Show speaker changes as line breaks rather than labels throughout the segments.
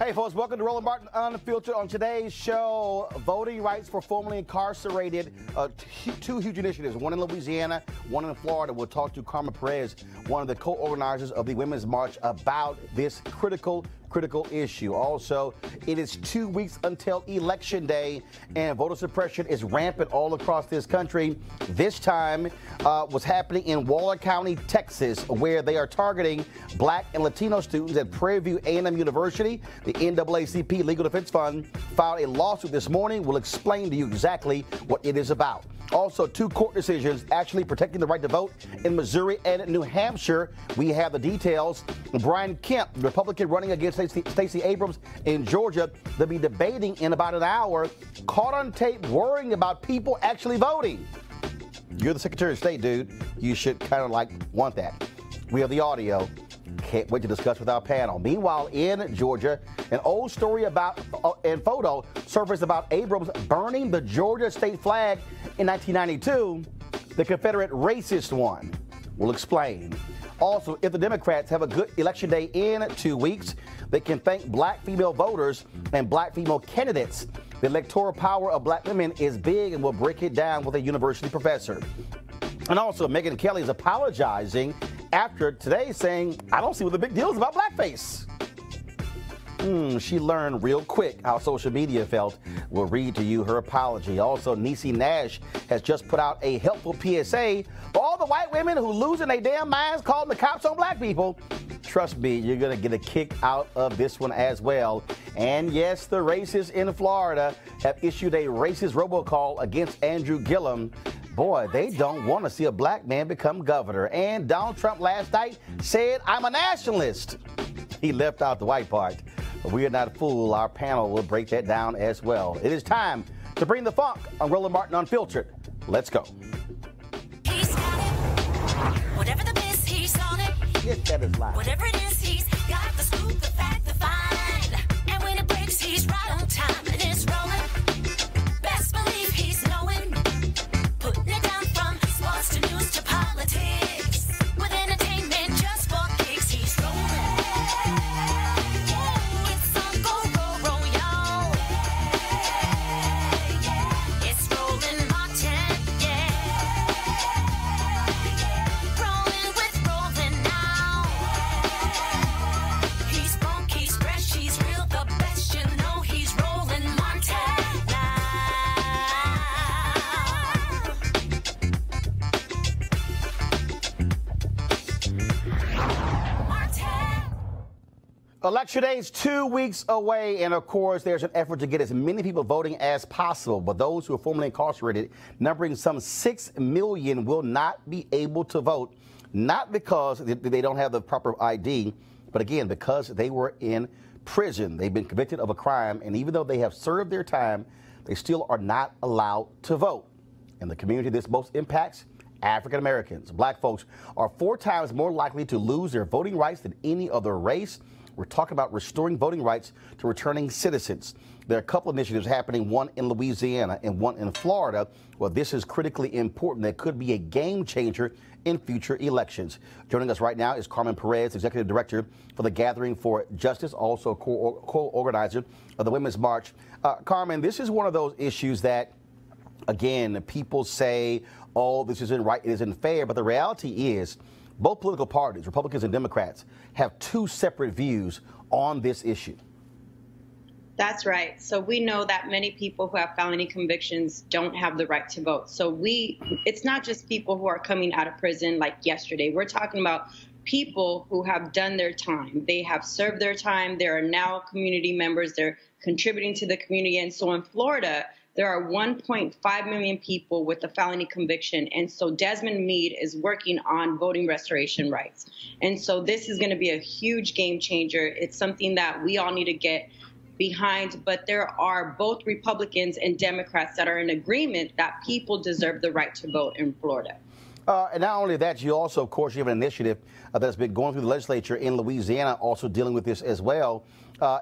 Hey folks, welcome to Roland Martin Unfiltered. On today's show, voting rights for formerly incarcerated, two huge initiatives, one in Louisiana, one in Florida. We'll talk to Carmen Perez, one of the co-organizers of the Women's March, about this critical issue. Also, it is 2 weeks until Election Day, and voter suppression is rampant all across this country. This time was happening in Waller County, Texas, where they are targeting Black and Latino students at Prairie View A&M University. The NAACP Legal Defense Fund filed a lawsuit this morning. We'll explain to you exactly what it is about. Also, two court decisions actually protecting the right to vote in Missouri and New Hampshire. We have the details. Brian Kemp, the Republican running against Stacey Abrams in Georgia, they'll be debating in about an hour, caught on tape worrying about people actually voting. You're the Secretary of State, dude. You should kind of want that. We have the audio. Can't wait to discuss with our panel. Meanwhile, in Georgia, an old story about and photo surfaced about Abrams burning the Georgia state flag in 1992, the Confederate racist one. We'll explain. Also, if the Democrats have a good election day in 2 weeks, they can thank Black female voters and Black female candidates. The electoral power of Black women is big, and we'll break it down with a university professor. And also, Megyn Kelly is apologizing after today saying, I don't see what the big deal is about blackface. She learned real quick how social media felt. We'll read to you her apology. Also, Niecy Nash has just put out a helpful PSA for all the white women who losing their damn minds calling the cops on Black people. Trust me, you're going to get a kick out of this one as well. And yes, the racists in Florida have issued a racist robocall against Andrew Gillum. Boy, they don't want to see a Black man become governor. And Donald Trump last night said, I'm a nationalist. He left out the white part. But we are not a fool. Our panel will break that down as well. It is time to bring the funk on Roland Martin Unfiltered. Let's go.
He's got it. Whatever the biz, he's on it.
Yes, that is live.
Whatever it is, he's got the scoop, the fact, the find. And when it breaks, he's right on time and it's rolling. Best believe he's knowing. Putting it down from sports to news to politics. With entertainment just for kicks, he's rolling. It's on go, roll, y'all. It's Roland Martin, yeah. Rolling with Roland now. He's funk, he's fresh, he's real, the best, you know he's Roland Martin now.
Election Day is 2 weeks away, and of course, there's an effort to get as many people voting as possible. But those who are formerly incarcerated, numbering some 6 million, will not be able to vote, not because they don't have the proper ID, but again, because they were in prison. They've been convicted of a crime, and even though they have served their time, they still are not allowed to vote. And the community this most impacts, African Americans. Black folks are 4 times more likely to lose their voting rights than any other race. We're talking about restoring voting rights to returning citizens. There are a couple of initiatives happening, one in Louisiana and one in Florida. Well, this is critically important. That could be a game changer in future elections. Joining us right now is Carmen Perez, Executive Director for the Gathering for Justice, also co-organizer of the Women's March. Carmen, this is one of those issues that, again, people say, oh, this isn't right, it isn't fair, but the reality is both political parties, Republicans and Democrats, have 2 separate views on this issue.
That's right. So we know that many people who have felony convictions don't have the right to vote. So it's not just people who are coming out of prison like yesterday. We're talking about people who have done their time. They have served their time. They are now community members. They're contributing to the community. And so in Florida, there are 1.5 million people with a felony conviction. And so Desmond Meade is working on voting restoration rights. And so this is going to be a huge game changer. It's something that we all need to get behind. But there are both Republicans and Democrats that are in agreement that people deserve the right to vote in Florida.
And not only that, you also, of course, you have an initiative that's been going through the legislature in Louisiana, also dealing with this as well.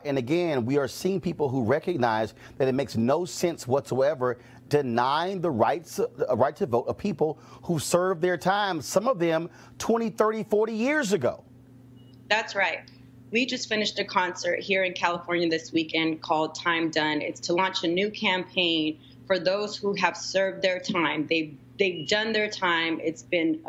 And again, we are seeing people who recognize that it makes no sense whatsoever denying the right to vote of people who served their time, some of them 20, 30, 40 years ago.
That's right. We just finished a concert here in California this weekend called Time Done. It's to launch a new campaign for those who have served their time. They've done their time. It's been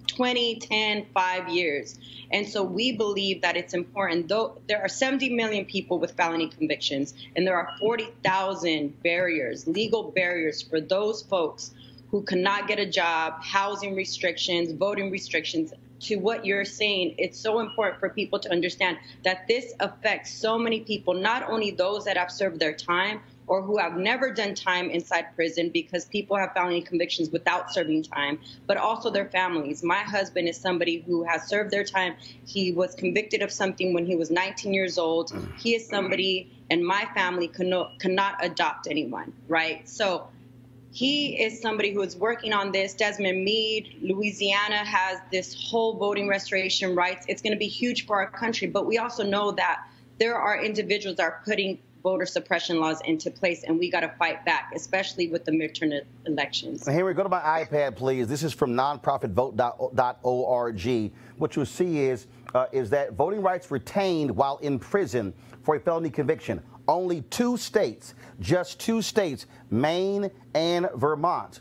20, 10, 5 years. And so we believe that it's important. Though there are 70 million people with felony convictions, and there are 40,000 barriers, legal barriers for those folks who cannot get a job, housing restrictions, voting restrictions. To what you're saying, it's so important for people to understand that this affects so many people, not only those that have served their time or who have never done time inside prison, because people have felony convictions without serving time, but also their families. My husband is somebody who has served their time. He was convicted of something when he was 19 years old. He is somebody, and my family cannot adopt anyone, right? So he is somebody who is working on this. Desmond Meade, Louisiana has this whole voting restoration rights. It's going to be huge for our country, but we also know that there are individuals that are putting voter suppression laws into place, and we got to fight back, especially with the midterm elections.
Henry, go to my iPad, please. This is from nonprofitvote.org. What you'll see is that voting rights retained while in prison for a felony conviction. Only 2 states, just 2 states, Maine and Vermont.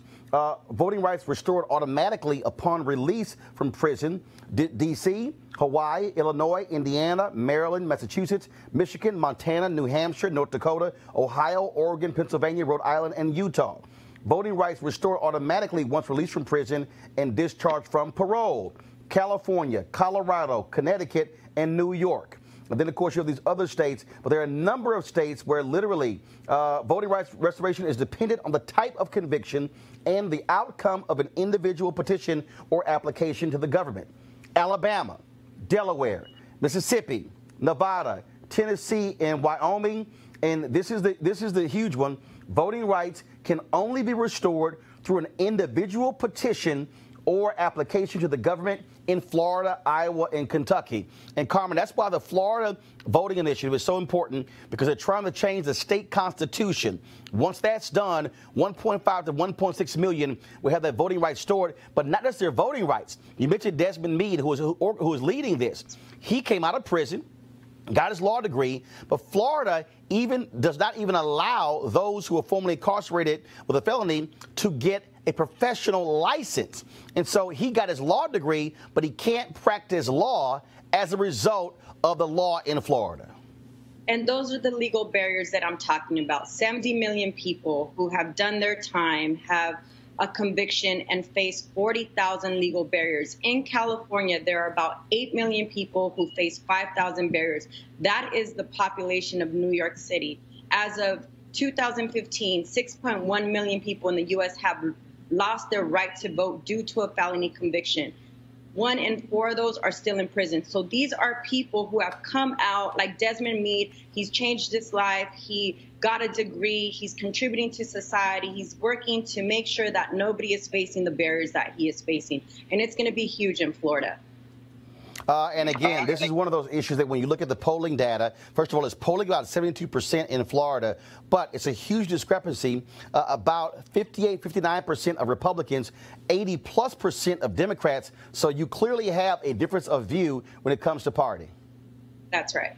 Voting rights restored automatically upon release from prison. D.C., Hawaii, Illinois, Indiana, Maryland, Massachusetts, Michigan, Montana, New Hampshire, North Dakota, Ohio, Oregon, Pennsylvania, Rhode Island, and Utah. Voting rights restored automatically once released from prison and discharged from parole. California, Colorado, Connecticut, and New York. And then, of course, you have these other states, but there are a number of states where literally voting rights restoration is dependent on the type of conviction and the outcome of an individual petition or application to the government. Alabama, Delaware, Mississippi, Nevada, Tennessee, and Wyoming. And this is the huge one. Voting rights can only be restored through an individual petition or application to the government in Florida, Iowa, and Kentucky. And Carmen, that's why the Florida voting initiative is so important, because they're trying to change the state constitution. Once that's done, 1.5 to 1.6 million will have their voting rights stored, but not just their voting rights. You mentioned Desmond Meade, who is leading this. He came out of prison, got his law degree, but Florida does not even allow those who are formerly incarcerated with a felony to get a professional license. And so he got his law degree, but he can't practice law as a result of the law in Florida.
And those are the legal barriers that I'm talking about. 70 million people who have done their time, have a conviction, and face 40,000 legal barriers. In California, there are about 8 million people who face 5,000 barriers. That is the population of New York City. As of 2015, 6.1 million people in the U.S. have lost their right to vote due to a felony conviction. 1 in 4 of those are still in prison. So these are people who have come out, like Desmond Meade. He's changed his life. He got a degree. He's contributing to society. He's working to make sure that nobody is facing the barriers that he is facing. And it's going to be huge in Florida.
And again, this is one of those issues that when you look at the polling data, first of all, it's polling about 72% in Florida, but it's a huge discrepancy. About 58, 59% of Republicans, 80+% of Democrats. So you clearly have a difference of view when it comes to party.
That's right.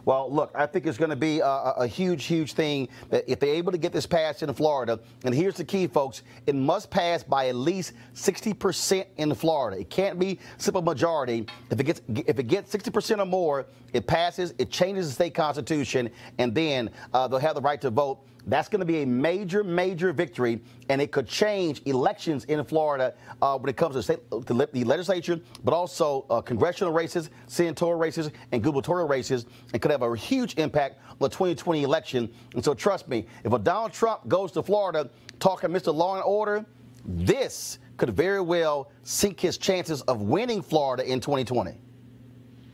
Well, look, I think it's going to be a huge, huge thing that if they're able to get this passed in Florida. And here's the key, folks. It must pass by at least 60% in Florida. It can't be simple majority. If it gets 60% or more, it passes, it changes the state constitution, and then they'll have the right to vote. That's going to be a major, major victory, and it could change elections in Florida when it comes to the legislature, but also congressional races, senatorial races, and gubernatorial races, and could have a huge impact on the 2020 election. And so trust me, if a Donald Trump goes to Florida talking Mr. Law and Order, this could very well sink his chances of winning Florida in 2020.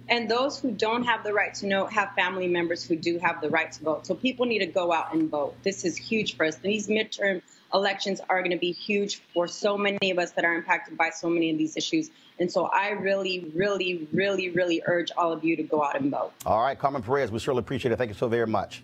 And those who don't have the right to know have family members who do have the right to vote. So people need to go out and vote. This is huge for us. These midterm elections are going to be huge for so many of us that are impacted by so many of these issues. And so I really, really, really, really urge all of you to go out and vote.
All right, Carmen Perez, we certainly appreciate it. Thank you so very much.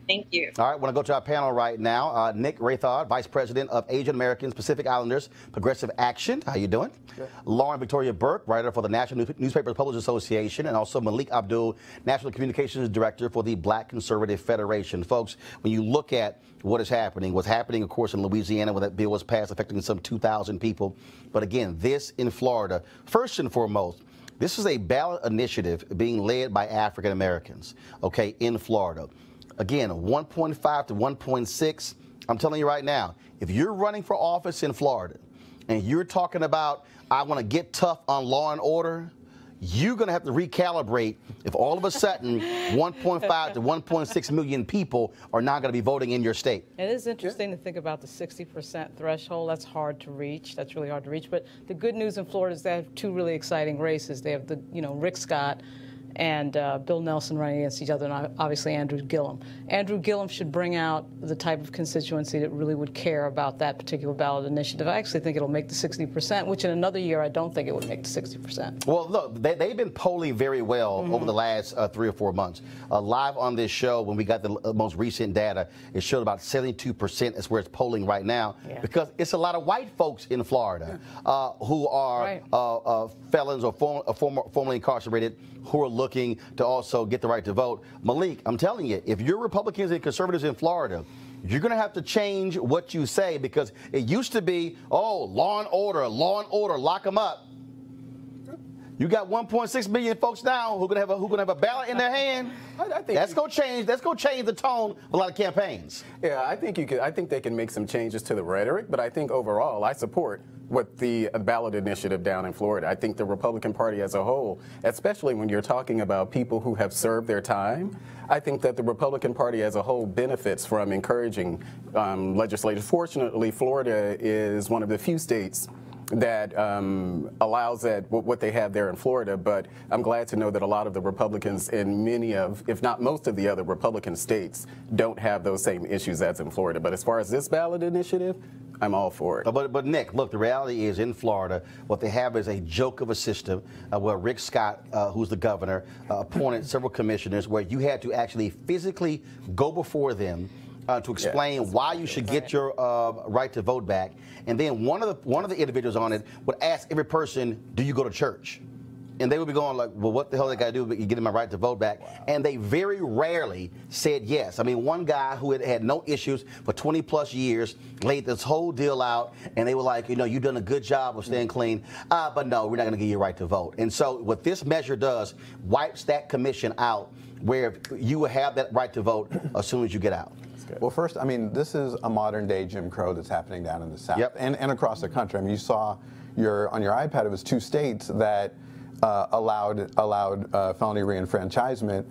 Thank you.
All right, I want to go to our panel right now. Nick Rathod, Vice President of Asian Americans, Pacific Islanders, Progressive Action. How you doing? Good. Lauren Victoria Burke, writer for the National Newspaper Publishers Association, and also Malik Abdul, National Communications Director for the Black Conservative Federation. Folks, when you look at what is happening, what's happening, of course, in Louisiana when that bill was passed affecting some 2,000 people. But again, this in Florida, first and foremost, this is a ballot initiative being led by African Americans, okay, in Florida. Again, 1.5 to 1.6. I'm telling you right now, if you're running for office in Florida and you're talking about, I want to get tough on law and order, you're going to have to recalibrate if all of a sudden 1.5 to 1.6 million people are not going to be voting in your state.
It is interesting to think about the 60% threshold. That's hard to reach. That's really hard to reach. But the good news in Florida is they have two really exciting races. They have the, Rick Scott and Bill Nelson running against each other, and obviously Andrew Gillum. Andrew Gillum should bring out the type of constituency that really would care about that particular ballot initiative. I actually think it'll make the 60%, which in another year I don't think it would make the 60%.
Well, look, they've been polling very well over the last 3 or 4 months. Live on this show, when we got the most recent data, it showed about 72% is where it's polling right now, because it's a lot of white folks in Florida who are felons or formerly incarcerated who are looking to also get the right to vote. Malik, I'm telling you, if you're Republicans and conservatives in Florida, you're going to have to change what you say, because it used to be, oh, law and order, lock them up. You got 1.6 million folks now who gonna have a ballot in their hand. I think that's gonna change. That's gonna change the tone of a lot of campaigns.
Yeah, I think they can make some changes to the rhetoric, but I think overall, I support what the ballot initiative down in Florida. I think the Republican Party as a whole, especially when you're talking about people who have served their time, I think that the Republican Party as a whole benefits from encouraging legislators. Fortunately, Florida is one of the few states that allows that what they have there in Florida, but I'm glad to know that a lot of the Republicans in many of, if not most of the other Republican states don't have those same issues as in Florida. But as far as this ballot initiative, I'm all for it.
But Nick, look, the reality is in Florida, what they have is a joke of a system where Rick Scott, who's the governor, appointed several commissioners where you had to actually physically go before them to explain why you should get your right to vote back. And then one of the individuals on it would ask every person, do you go to church? And they would be going like, well, what the hell they got to do to get my right to vote back? Wow. And they very rarely said yes. I mean, one guy who had no issues for 20 plus years laid this whole deal out, and they were like, you've done a good job of staying clean, but no, we're not going to give you a right to vote. And so what this measure does, wipes that commission out, where you will have that right to vote as soon as you get out.
Well, first, I mean, this is a modern day Jim Crow that's happening down in the South and across the country. I mean, you saw on your iPad, it was 2 states that allowed felony reenfranchisement,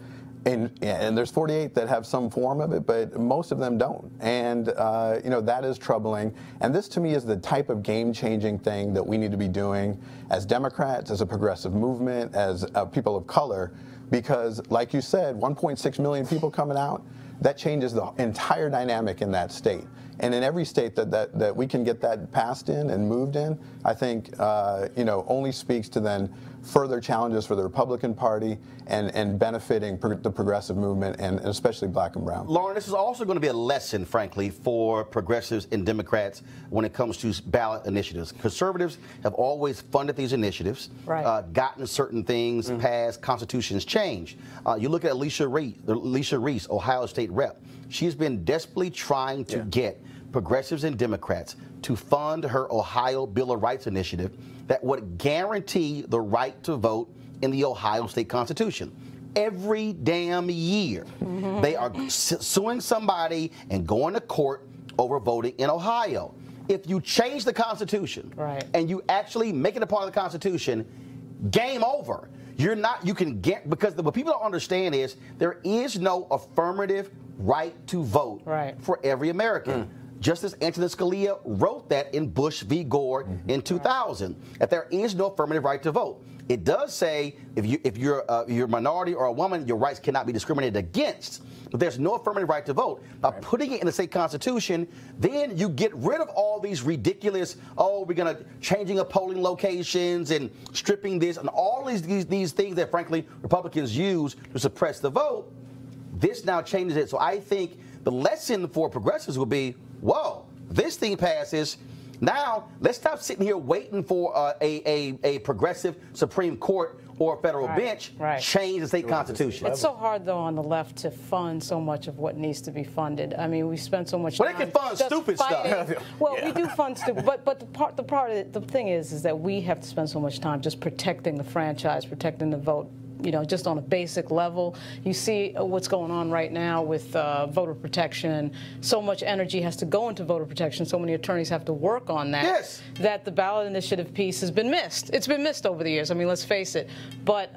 and there's 48 that have some form of it, but most of them don't. And that is troubling. And this, to me, is the type of game-changing thing that we need to be doing as Democrats, as a progressive movement, as people of color, because, like you said, 1.6 million people coming out. That changes the entire dynamic in that state. And in every state that we can get that passed in and moved in, I think, only speaks to then further challenges for the Republican Party and benefiting the progressive movement, and especially black and brown.
Lauren, this is also going to be a lesson, frankly, for progressives and Democrats when it comes to ballot initiatives. Conservatives have always funded these initiatives, gotten certain things passed, constitutions changed. You look at Alicia Reese, Ohio State rep. She's been desperately trying to get progressives and Democrats to fund her Ohio Bill of Rights initiative that would guarantee the right to vote in the Ohio State Constitution. Every damn year, they are suing somebody and going to court over voting in Ohio. If you change the Constitution and you actually make it a part of the Constitution, game over. You can get, because what people don't understand is there is no affirmative right to vote for every American. Justice Antonin Scalia wrote that in Bush v. Gore in 2000, that there is no affirmative right to vote. It does say if you're a minority or a woman, your rights cannot be discriminated against, but there's no affirmative right to vote. By putting it in the state constitution, then you get rid of all these ridiculous, we're going to changing of polling locations and stripping this and all these things that, frankly, Republicans use to suppress the vote. This now changes it. So I think the lesson for progressives will be, whoa, this thing passes. Now, let's stop sitting here waiting for a progressive Supreme Court or a federal bench change the state constitution.
It's so hard, though, on the left to fund so much of what needs to be funded. I mean, we spend so much time.
Well, they can fund stupid stuff.
Well, we do fund stupid, but the thing is that we have to spend so much time just protecting the franchise, protecting the vote. You know, just on a basic level. You see what's going on right now with voter protection. So much energy has to go into voter protection. So many attorneys have to work on that.
Yes.
That the ballot initiative piece has been missed. It's been missed over the years. I mean, let's face it. But,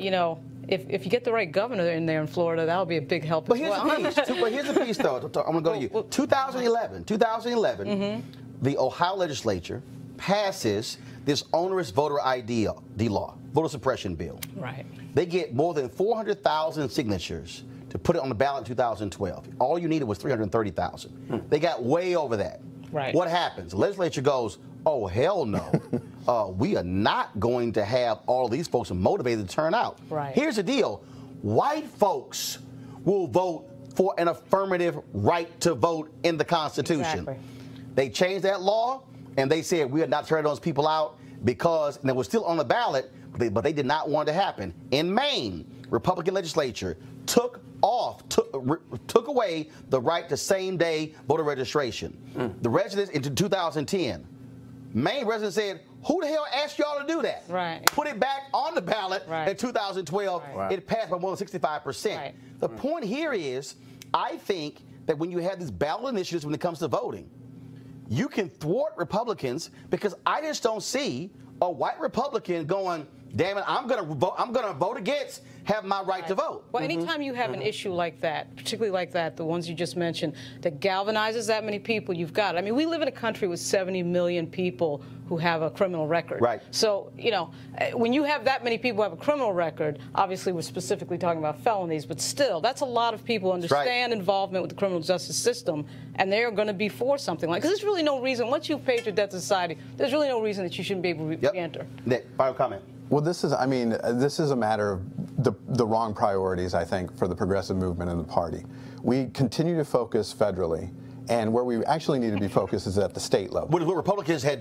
you know, if you get the right governor in there in Florida, that'll be a big help as well.
But here's the piece, though. I'm going to go to you. 2011, the Ohio legislature passes this onerous voter ID law, voter suppression bill.
Right.
They get more than 400,000 signatures to put it on the ballot in 2012. All you needed was 330,000. They got way over that.
Right.
What happens? The legislature goes, oh, hell no. We are not going to have all these folks motivated to turn out.
Right.
Here's the deal. White folks will vote for an affirmative right to vote in the Constitution.
Exactly.
They changed that law, and they said we are not turning those people out because, and it was still on the ballot, but they did not want it to happen. In Maine, Republican legislature took away the right to same-day voter registration. The residents in 2010, Maine residents said, who the hell asked y'all to do that?
Right.
Put it back on the ballot in 2012.
Right.
It passed by more than 65%.
Right.
The point here is, I think that when you have these ballot initiatives when it comes to voting, you can thwart Republicans because I just don't see a white Republican going, damn it, I'm gonna vote against having my right to vote.
Well, anytime you have an issue like that, particularly like that, the ones you just mentioned, that galvanizes that many people, you've got it. I mean, we live in a country with 70 million people who have a criminal record.
Right.
So, you know, when you have that many people who have a criminal record, obviously we're specifically talking about felonies, but still, that's a lot of people who understand involvement with the criminal justice system, and they're going to be for something like, because there's really no reason, once you've paid your debt to society, there's really no reason that you shouldn't be able to re-enter.
Nick, final comment.
Well, this is a matter of the wrong priorities, I think, for the progressive movement and the party. We continue to focus federally, and where we actually need to be focused is at the state level.
What Republicans have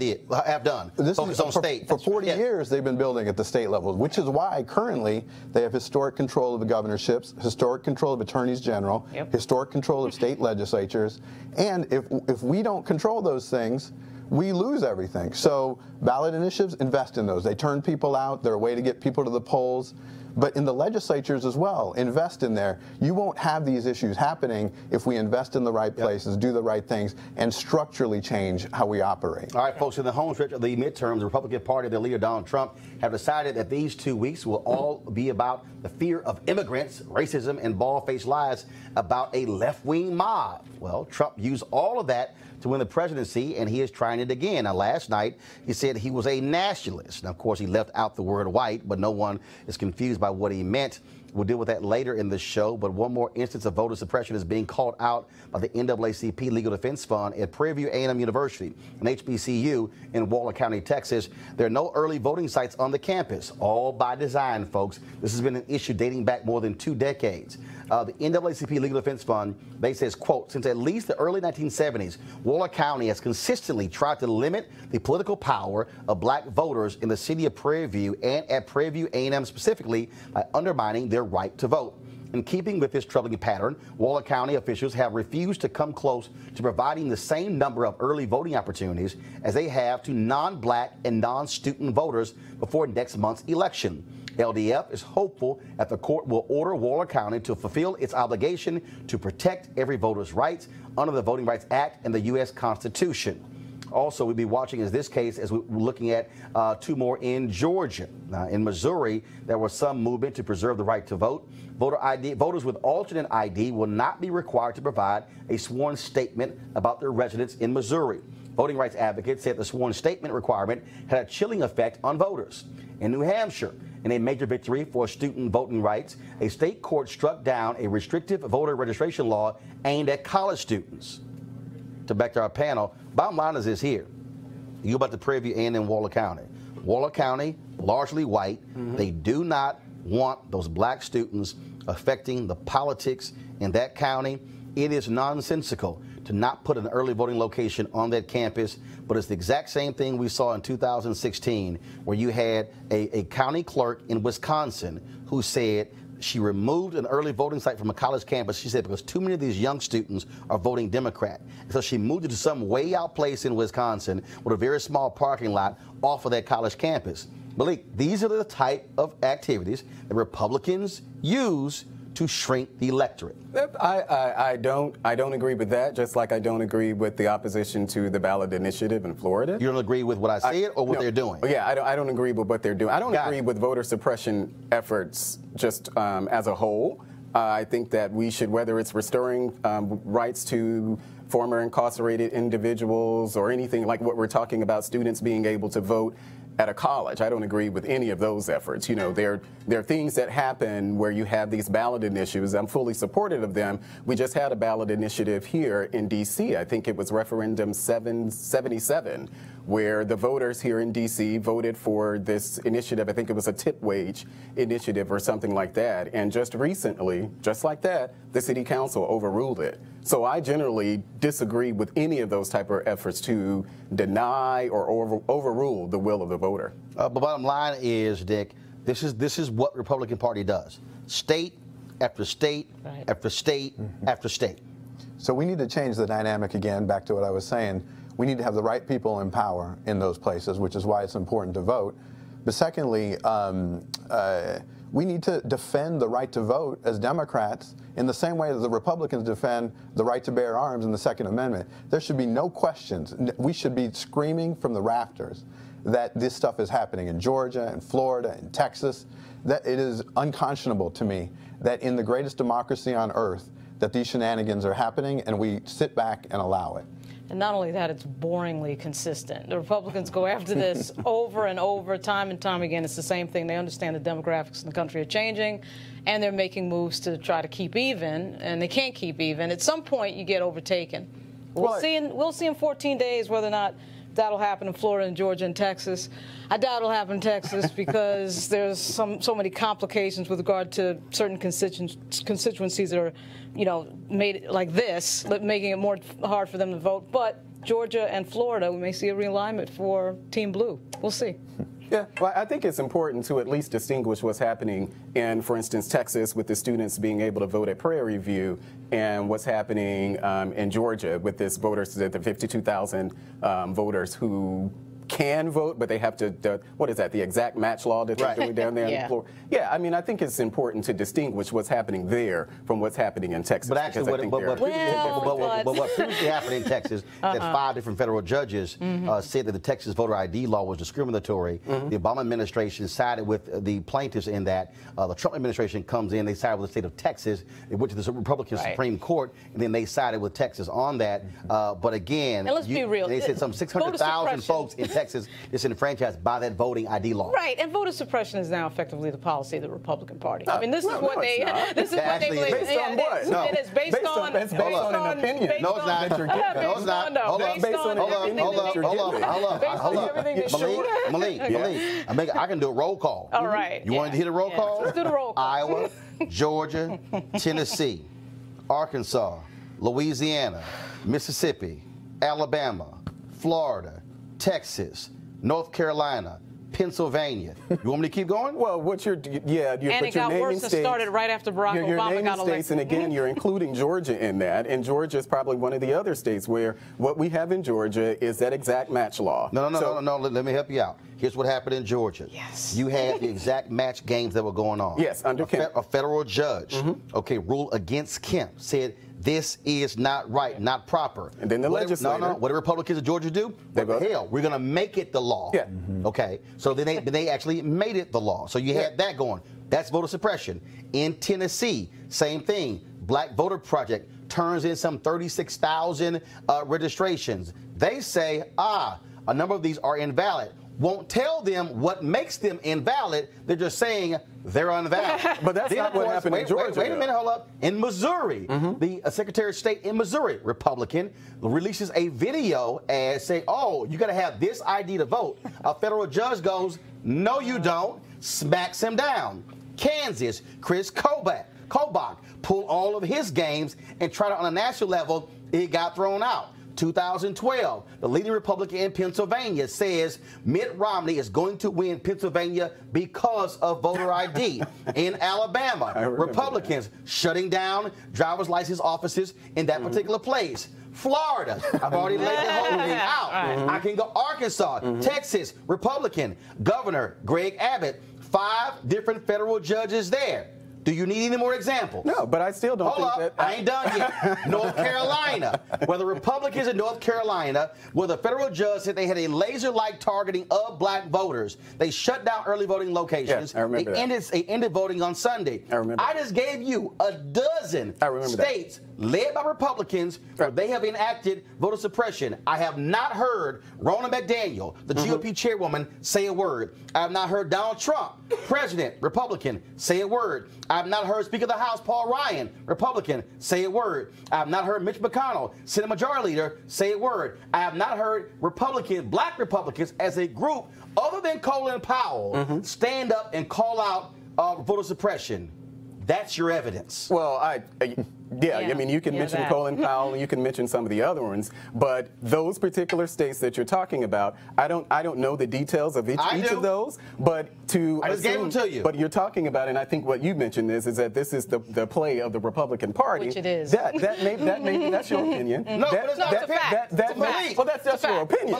done. Focus on state.
For 40 years, they've been building at the state level, which is why currently they have historic control of the governorships, historic control of attorneys general, historic control of state legislatures, and if we don't control those things, we lose everything. So ballot initiatives, invest in those. They turn people out. They're a way to get people to the polls. But in the legislatures as well, invest in there. You won't have these issues happening if we invest in the right places, do the right things, and structurally change how we operate.
All right, folks, in the home stretch of the midterms, the Republican Party, their leader Donald Trump, have decided that these 2 weeks will all be about the fear of immigrants, racism, and bald-faced lies about a left-wing mob. Well, Trump used all of that to win the presidency, and he is trying it again. Now, last night, he said he was a nationalist. Now, of course, he left out the word white, but no one is confused by what he meant. We'll deal with that later in the show, but one more instance of voter suppression is being called out by the NAACP Legal Defense Fund at Prairie View A&M University, an HBCU in Waller County, Texas. There are no early voting sites on the campus, all by design, folks. This has been an issue dating back more than 2 decades. The NAACP Legal Defense Fund, they says, quote, since at least the early 1970s, Waller County has consistently tried to limit the political power of black voters in the city of Prairie View and at Prairie View A&M specifically by undermining their right to vote. In keeping with this troubling pattern, Waller County officials have refused to come close to providing the same number of early voting opportunities as they have to non-black and non-student voters before next month's election. LDF is hopeful that the court will order Waller County to fulfill its obligation to protect every voter's rights under the Voting Rights Act and the U.S. Constitution. Also, we'll be watching this case as we're looking at 2 more in Georgia. In Missouri, there was some movement to preserve the right to vote. Voters with alternate ID will not be required to provide a sworn statement about their residence in Missouri. Voting rights advocates said the sworn statement requirement had a chilling effect on voters. In New Hampshire, in a major victory for student voting rights, a state court struck down a restrictive voter registration law aimed at college students. To back to our panel, bottom line is this here. You about the Prairie View A&M Waller County. Waller County, largely white. They do not want those black students affecting the politics in that county. It is nonsensical to not put an early voting location on that campus, but it's the exact same thing we saw in 2016, where you had a county clerk in Wisconsin who said she removed an early voting site from a college campus, she said, because too many of these young students are voting Democrat. So she moved it to some way out place in Wisconsin with a very small parking lot off of that college campus. Malik, these are the type of activities that Republicans use to shrink the electorate.
I don't agree with that, just like I don't agree with the opposition to the ballot initiative in Florida.
You don't agree with what I said or what they're doing?
Yeah, I don't agree with what they're doing. I don't agree with voter suppression efforts just as a whole. I think that we should, whether it's restoring rights to former incarcerated individuals or anything like what we're talking about, students being able to vote at a college. I don't agree with any of those efforts. You know, there are things that happen where you have these ballot initiatives. I'm fully supportive of them. We just had a ballot initiative here in D.C. I think it was referendum 777, where the voters here in D.C. voted for this initiative. I think it was a tip wage initiative or something like that. And just recently, just like that, the city council overruled it. So I generally disagree with any of those type of efforts to deny or overrule the will of the voter.
But bottom line is, Dick, this is what the Republican Party does. State after state after state after state.
So we need to change the dynamic again, back to what I was saying. We need to have the right people in power in those places, which is why it's important to vote. But secondly, we need to defend the right to vote as Democrats in the same way that the Republicans defend the right to bear arms in the Second Amendment. There should be no questions. We should be screaming from the rafters that this stuff is happening in Georgia and Florida and Texas, that it is unconscionable to me that in the greatest democracy on earth that these shenanigans are happening and we sit back and allow it.
And not only that, it's boringly consistent. The Republicans go after this over and over, time and time again. It's the same thing. They understand the demographics in the country are changing, and they're making moves to try to keep even, and they can't keep even. At some point, you get overtaken. We'll see in 14 days whether or not that'll happen in Florida and Georgia and Texas. I doubt it'll happen in Texas because there's so many complications with regard to certain constituencies that are, you know, made like this, making it more hard for them to vote. But Georgia and Florida, we may see a realignment for Team Blue. We'll see.
Yeah, well, I think it's important to at least distinguish what's happening in, for instance, Texas with the students being able to vote at Prairie View and what's happening in Georgia with this voters, the 52,000 voters who can vote, but they have to, what is that, the exact match law that they're doing down there on the floor? Yeah, I mean, I think it's important to distinguish what's happening there from what's happening in Texas.
But actually, what previously happened in Texas, that 5 different federal judges said that the Texas voter ID law was discriminatory. The Obama administration sided with the plaintiffs in that. The Trump administration comes in, they sided with the state of Texas. It went to the Republican Supreme Court, and then they sided with Texas on that. But again,
and let's be real.
They said some 600,000 folks in Texas disenfranchised by that voting ID law.
Right, and voter suppression is now effectively the policy of the Republican Party. I mean, this is what they believe.
Based on what?
No. It is based on
an opinion.
No, it's not. No, it's not. Hold up. Malik, I can do a roll call.
All right.
You want to hit a roll call?
Let's do the roll call.
Iowa, Georgia, Tennessee, Arkansas, Louisiana, Mississippi, Alabama, Florida, Texas, North Carolina, Pennsylvania. You want me to keep going?
Well, what you're
and it got worse and started right after Barack Obama got elected.
And again, you're including Georgia in that, and Georgia is probably one of the other states where what we have in Georgia is that exact match law.
No. Let me help you out. Here's what happened in Georgia.
Yes.
You had the exact match games that were going on.
Yes, under Kemp.
A federal judge, ruled against Kemp, said this is not right, not proper.
And then the legislature.
What do Republicans in Georgia do? What the hell? We're going to make it the law.
Yeah.
Okay. So then they actually made it the law. So you had that going. That's voter suppression. In Tennessee, same thing. Black Voter Project turns in some 36,000 registrations. They say, a number of these are invalid. Won't tell them what makes them invalid. They're just saying they're invalid.
But that's not what happened in Georgia.
Wait a minute, hold up. In Missouri, the Secretary of State in Missouri, Republican, releases a video and say, you got to have this ID to vote. A federal judge goes, no, you don't, smacks him down. Kansas, Chris Kobach, Kobach pulled all of his games and tried it on a national level. It got thrown out. 2012, the leading Republican in Pennsylvania says Mitt Romney is going to win Pennsylvania because of voter ID. In Alabama, Republicans shutting down driver's license offices in that particular place. Florida, I've already laid the whole thing out. I can go Arkansas, Texas, Republican, Governor Greg Abbott, 5 different federal judges there. Do you need any more examples?
No, but I still don't think that.
I ain't done yet. North Carolina, where the Republicans in North Carolina, where the federal judge said they had a laser-like targeting of black voters. They shut down early voting locations.
Yes, I remember that.
They ended voting on Sunday.
I remember.
I just gave you a dozen states led by Republicans where they have enacted voter suppression. I have not heard Ronna McDaniel, the GOP chairwoman, say a word. I have not heard Donald Trump, president, Republican, say a word. I have not heard Speaker of the House Paul Ryan, Republican, say a word. I have not heard Mitch McConnell, Senate Majority Leader, say a word. I have not heard black Republicans as a group, other than Colin Powell, stand up and call out voter suppression. That's your evidence.
Well, I mean, you can mention Colin Powell, and you can mention some of the other ones, but those particular states that you're talking about, I don't know the details of each of those, but
I just gave them to you.
But you're talking about, and I think what you mentioned is that this is the play of the Republican Party.
Which it is.
That's your opinion.
No, but it's not.
It's a fact.
Well, that's just your opinion.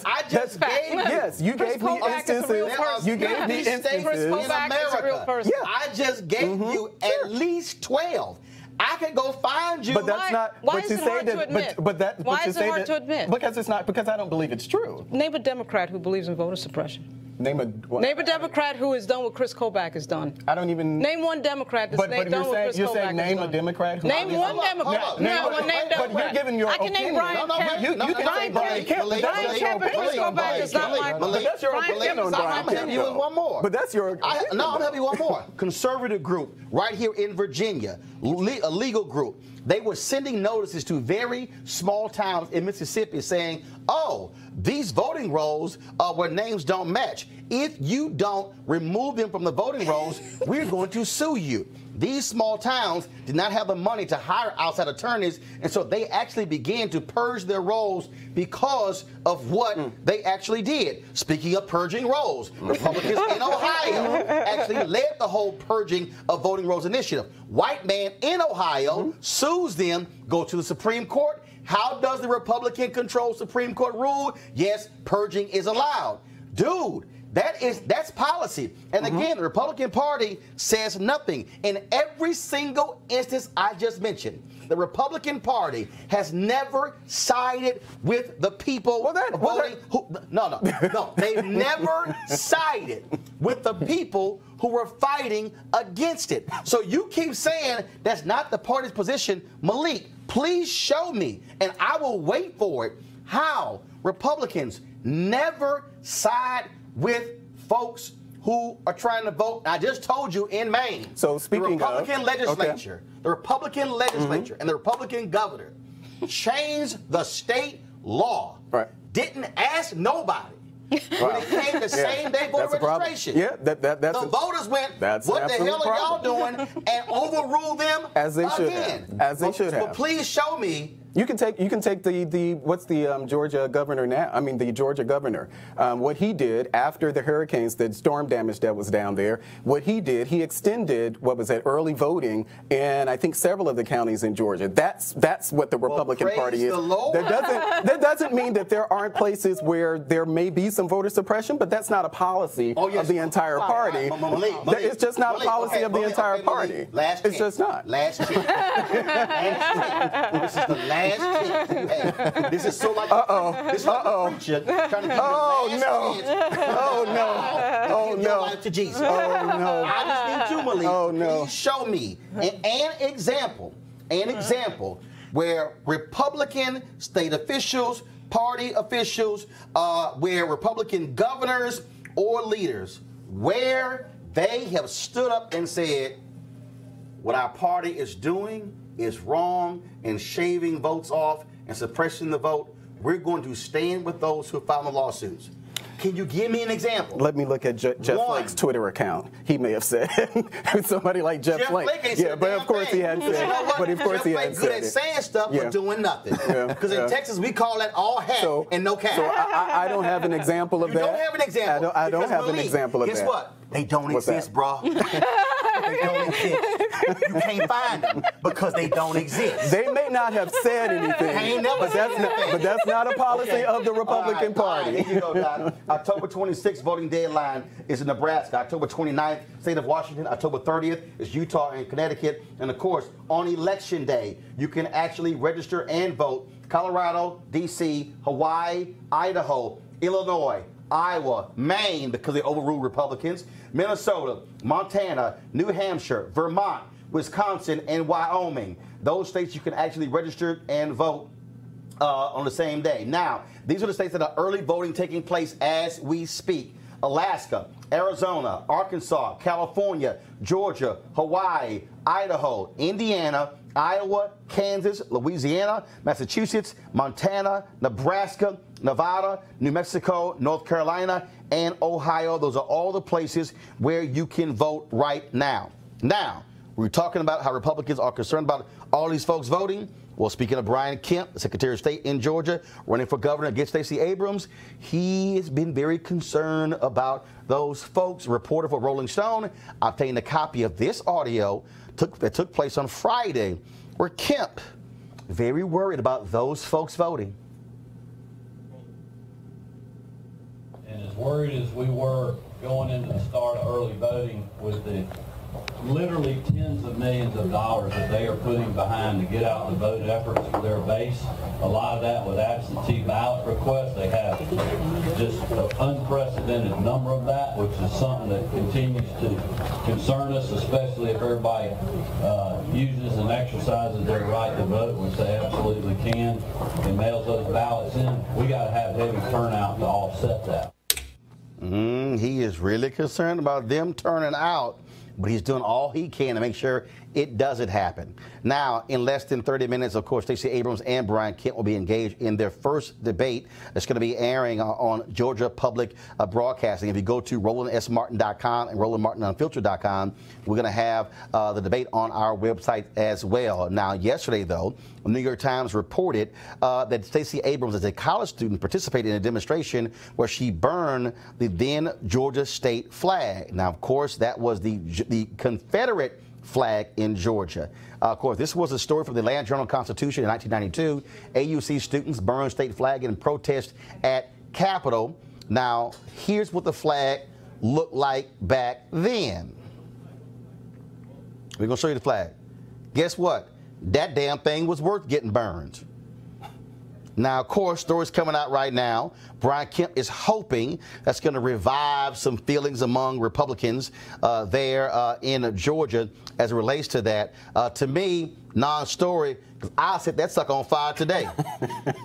I just gave you.
Yes, you gave me instances. You gave me instances
in America.
Yeah.
I just gave you at least 12. I can go find you.
But that's not.
Why is it hard to admit? Why is it hard to admit?
Because it's not. Because I don't believe it's true.
Name a Democrat who believes in voter suppression.
Name a
Democrat who has done what Chris Kobach has done.
I don't even.
Name one Democrat that's done what Chris Kobach has done.
You're saying name a Democrat who.
Name one Democrat. Name Democrat.
But you're giving your opinion.
I can name Brian Kemp.
You can say Brian Kemp.
Brian Kemp and Chris Kobach is not my.
But that's your opinion on Brian Kemp.
I'm helping you with one more.
But that's your.
No, I'm helping you one more. Conservative group right here in Virginia, a legal group. They were sending notices to very small towns in Mississippi saying, oh, these voting rolls where names don't match. If you don't remove them from the voting rolls, we're going to sue you. These small towns did not have the money to hire outside attorneys, and so they actually began to purge their rolls because of what they actually did. Speaking of purging rolls, Republicans in Ohio actually led the whole purging of voting rolls initiative. White man in Ohio sues them, go to the Supreme Court. How does the Republican-controlled Supreme Court rule? Yes, purging is allowed. Dude, that's policy. And again, the Republican Party says nothing. In every single instance I just mentioned, the Republican Party has never sided with the people voting. No. They've never sided with the people who were fighting against it. So you keep saying that's not the party's position. Malik, please show me, and I will wait for it, how Republicans never side with folks who are trying to vote. I just told you in Maine.
So speaking
the Republican legislature, the Republican legislature and the Republican governor changed the state law.
Right.
Didn't ask nobody. When it came to same-day voter registration, the voters went, what the hell are y'all doing, and overruled them
as they should
again.
have. As they should have.
Well, please show me.
You can take the what's the Georgia governor now? I mean the Georgia governor. What he did after the hurricanes, the storm damage that was down there. What he did, he extended early voting in I think several of the counties in Georgia. That's what the Republican Party is. That doesn't mean that there aren't places where there may be some voter suppression, but that's not a policy of the entire party. It's just not a policy of the entire party. It's just not.
Last chance. This is the last chance you have. This is so like this is like a preacher trying to give you the last chance. Give your life to Jesus. I just need you, Malik. Please show me an example where Republican state officials, party officials, where Republican governors or leaders, where they have stood up and said, what our party is doing is wrong, and shaving votes off and suppressing the vote. We're going to stand with those who filed the lawsuits. Can you give me an example?
Let me look at Jeff Flake's Twitter account. He may have said somebody like Jeff Flake.
Yeah,
but of course he hadn't said it. But of course he hadn't said it.
Good at saying stuff but doing nothing. Because in Texas we call that all hat and no cap.
So I don't have an example of that.
You don't have an example.
I don't have an example of that.
Guess what? They don't exist, bro. They don't exist. You can't find them because they don't exist.
They may not have said anything, but that's not a policy of the Republican Party.
Here you go, Don. October 26th voting deadline is in Nebraska. October 29th, state of Washington. October 30th is Utah and Connecticut. And of course, on election day, you can actually register and vote. Colorado, D.C., Hawaii, Idaho, Illinois, Iowa, Maine, because they overruled Republicans, Minnesota, Montana, New Hampshire, Vermont, Wisconsin, and Wyoming. Those states you can actually register and vote on the same day. Now, these are the states that are early voting taking place as we speak. Alaska, Arizona, Arkansas, California, Georgia, Hawaii, Idaho, Indiana, Iowa, Kansas, Louisiana, Massachusetts, Montana, Nebraska, Nevada, New Mexico, North Carolina, and Ohio. Those are all the places where you can vote right now. Now, we're talking about how Republicans are concerned about all these folks voting. Well, speaking of Brian Kemp, the Secretary of State in Georgia, running for governor against Stacey Abrams, he has been very concerned about those folks. A reporter for Rolling Stone obtained a copy of this audio that took place on Friday, where Kemp very worried about those folks voting.
And as worried as we were going into the start of early voting with the literally tens of millions of dollars that they are putting behind to get out the vote efforts for their base, a lot of that with absentee ballot requests. They have just an unprecedented number of that, which is something that continues to concern us, especially if everybody uses and exercises their right to vote, which they absolutely can, and mails those ballots in. We got to have heavy turnout to offset that.
He is really concerned about them turning out, but he's doing all he can to make sure it doesn't happen. Now, in less than 30 minutes, of course, Stacey Abrams and Brian Kemp will be engaged in their first debate. It's going to be airing on Georgia Public Broadcasting. If you go to RolandSMartin.com and RolandMartinUnfiltered.com, we're going to have the debate on our website as well. Now, yesterday, though, the New York Times reported that Stacey Abrams, as a college student, participated in a demonstration where she burned the then Georgia state flag. Now, of course, that was the Confederate flag in Georgia. Of course, this was a story from the Atlanta Journal-Constitution in 1992. AUC students burned state flag in protest at Capitol. Now, here's what the flag looked like back then. We're going to show you the flag. Guess what? That damn thing was worth getting burned. Now, of course, stories coming out right now. Brian Kemp is hoping that's going to revive some feelings among Republicans there in Georgia as it relates to that. To me, non-story, because I set that sucker on fire today.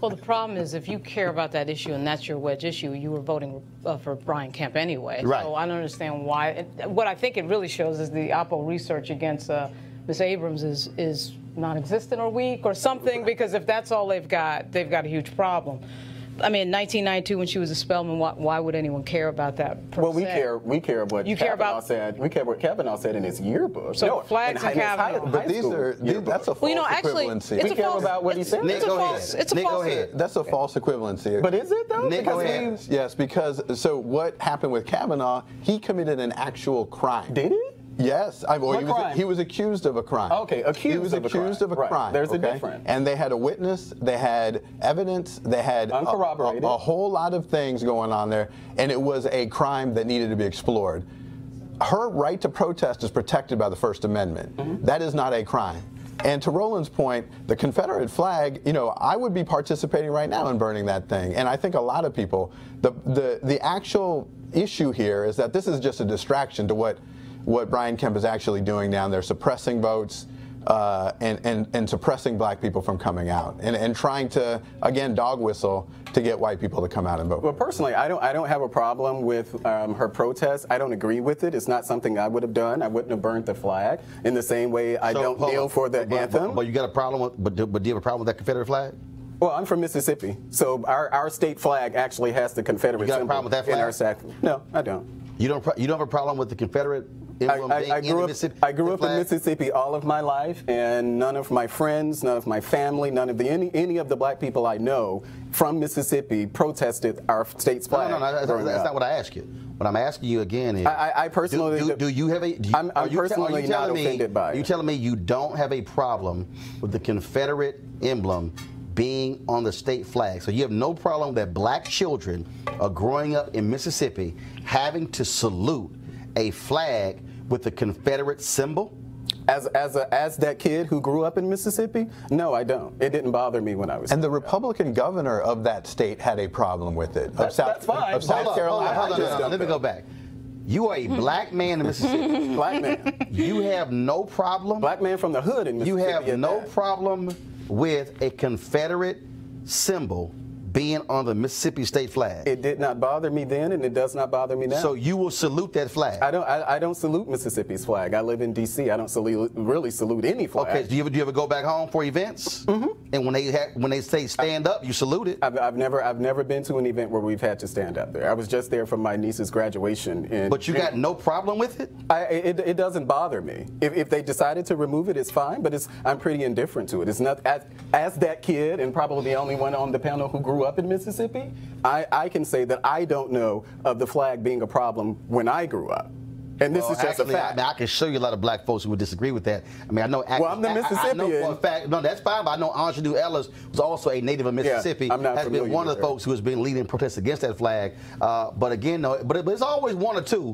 Well, the problem is if you care about that issue and that's your wedge issue, you were voting for Brian Kemp anyway.
Right.
So I don't understand why. What I think it really shows is the Oppo research against Ms. Abrams is non-existent or weak or something, because if that's all they've got a huge problem. I mean, in 1992, when she was a Spelman, why would anyone care about that?
Well, we care what Kavanaugh said. We care what Kavanaugh said in his yearbook.
So flags and Kavanaugh.
But that's a false equivalency.
We care about what he said.
Nick, go ahead.
That's a false equivalency.
But is it though?
Nick, go ahead.
Yes, because so what happened with Kavanaugh? He committed an actual crime.
Did he?
Yes, he was accused of a crime.
Okay,
he was accused of a crime.
There's a difference.
And they had a witness, they had evidence, they had
uncorroborated
a whole lot of things going on there, and it was a crime that needed to be explored. Her right to protest is protected by the First Amendment. Mm-hmm. That is not a crime. And to Roland's point, the Confederate flag, I would be participating right now in burning that thing. And I think a lot of people, the actual issue here is that this is just a distraction to what Brian Kemp is actually doing down there, suppressing votes and suppressing black people from coming out and trying to, again, dog whistle to get white people to come out and vote.
Well, personally, I don't have a problem with her protest. I don't agree with it. It's not something I would have done. I wouldn't have burned the flag in the same way I don't kneel for the anthem.
But you got a problem with, but do you have a problem with that Confederate flag?
Well, I'm from Mississippi, so our state flag actually has the Confederate
You got a
symbol
problem with that flag?
in our sack. No, I don't.
You don't have a problem with the Confederate emblem being in the Mississippi?
I grew up in
flag?
Mississippi all of my life, and none of my friends, none of my family, none of any of the black people I know from Mississippi protested our state's flag.
No, that's not what I asked you. What I'm asking you again is,
I personally
do you have a?
I'm personally not offended by it.
Are you telling me you don't have a problem with the Confederate emblem being on the state flag? So you have no problem that black children are growing up in Mississippi having to salute a flag with the Confederate symbol?
As that kid who grew up in Mississippi, no, I don't. It didn't bother me when I was.
And the Republican governor of that state had a problem with it.
That's fine.
Of South Carolina.
Hold on. Let me go back. You are a black man in Mississippi.
Black man.
You have no problem.
Black man from the hood in Mississippi.
You have no problem with a Confederate symbol being on the Mississippi state flag.
It did not bother me then, and it does not bother me now.
So you will salute that flag?
I don't salute Mississippi's flag. I live in D.C. I don't really salute any flag.
Okay. Do you ever go back home for events? Mm-hmm. And when they say stand up, you salute it?
I've never been to an event where we've had to stand up there. I was just there for my niece's graduation.
But you got no problem with it?
It doesn't bother me. If they decided to remove it, it's fine. But I'm pretty indifferent to it. It's not as that kid, and probably the only one on the panel who grew up in Mississippi, I can say that I don't know of the flag being a problem when I grew up. And this is just a fact.
I can show you a lot of black folks who would disagree with that. I mean, I know.
Well, I'm the Mississippian.
I know for a fact. No, that's fine. But I know Angelou Ellis was also a native of Mississippi.
Yeah, I'm not
has been one of the folks who has been leading protests against that flag. But again, no. But it's always one or two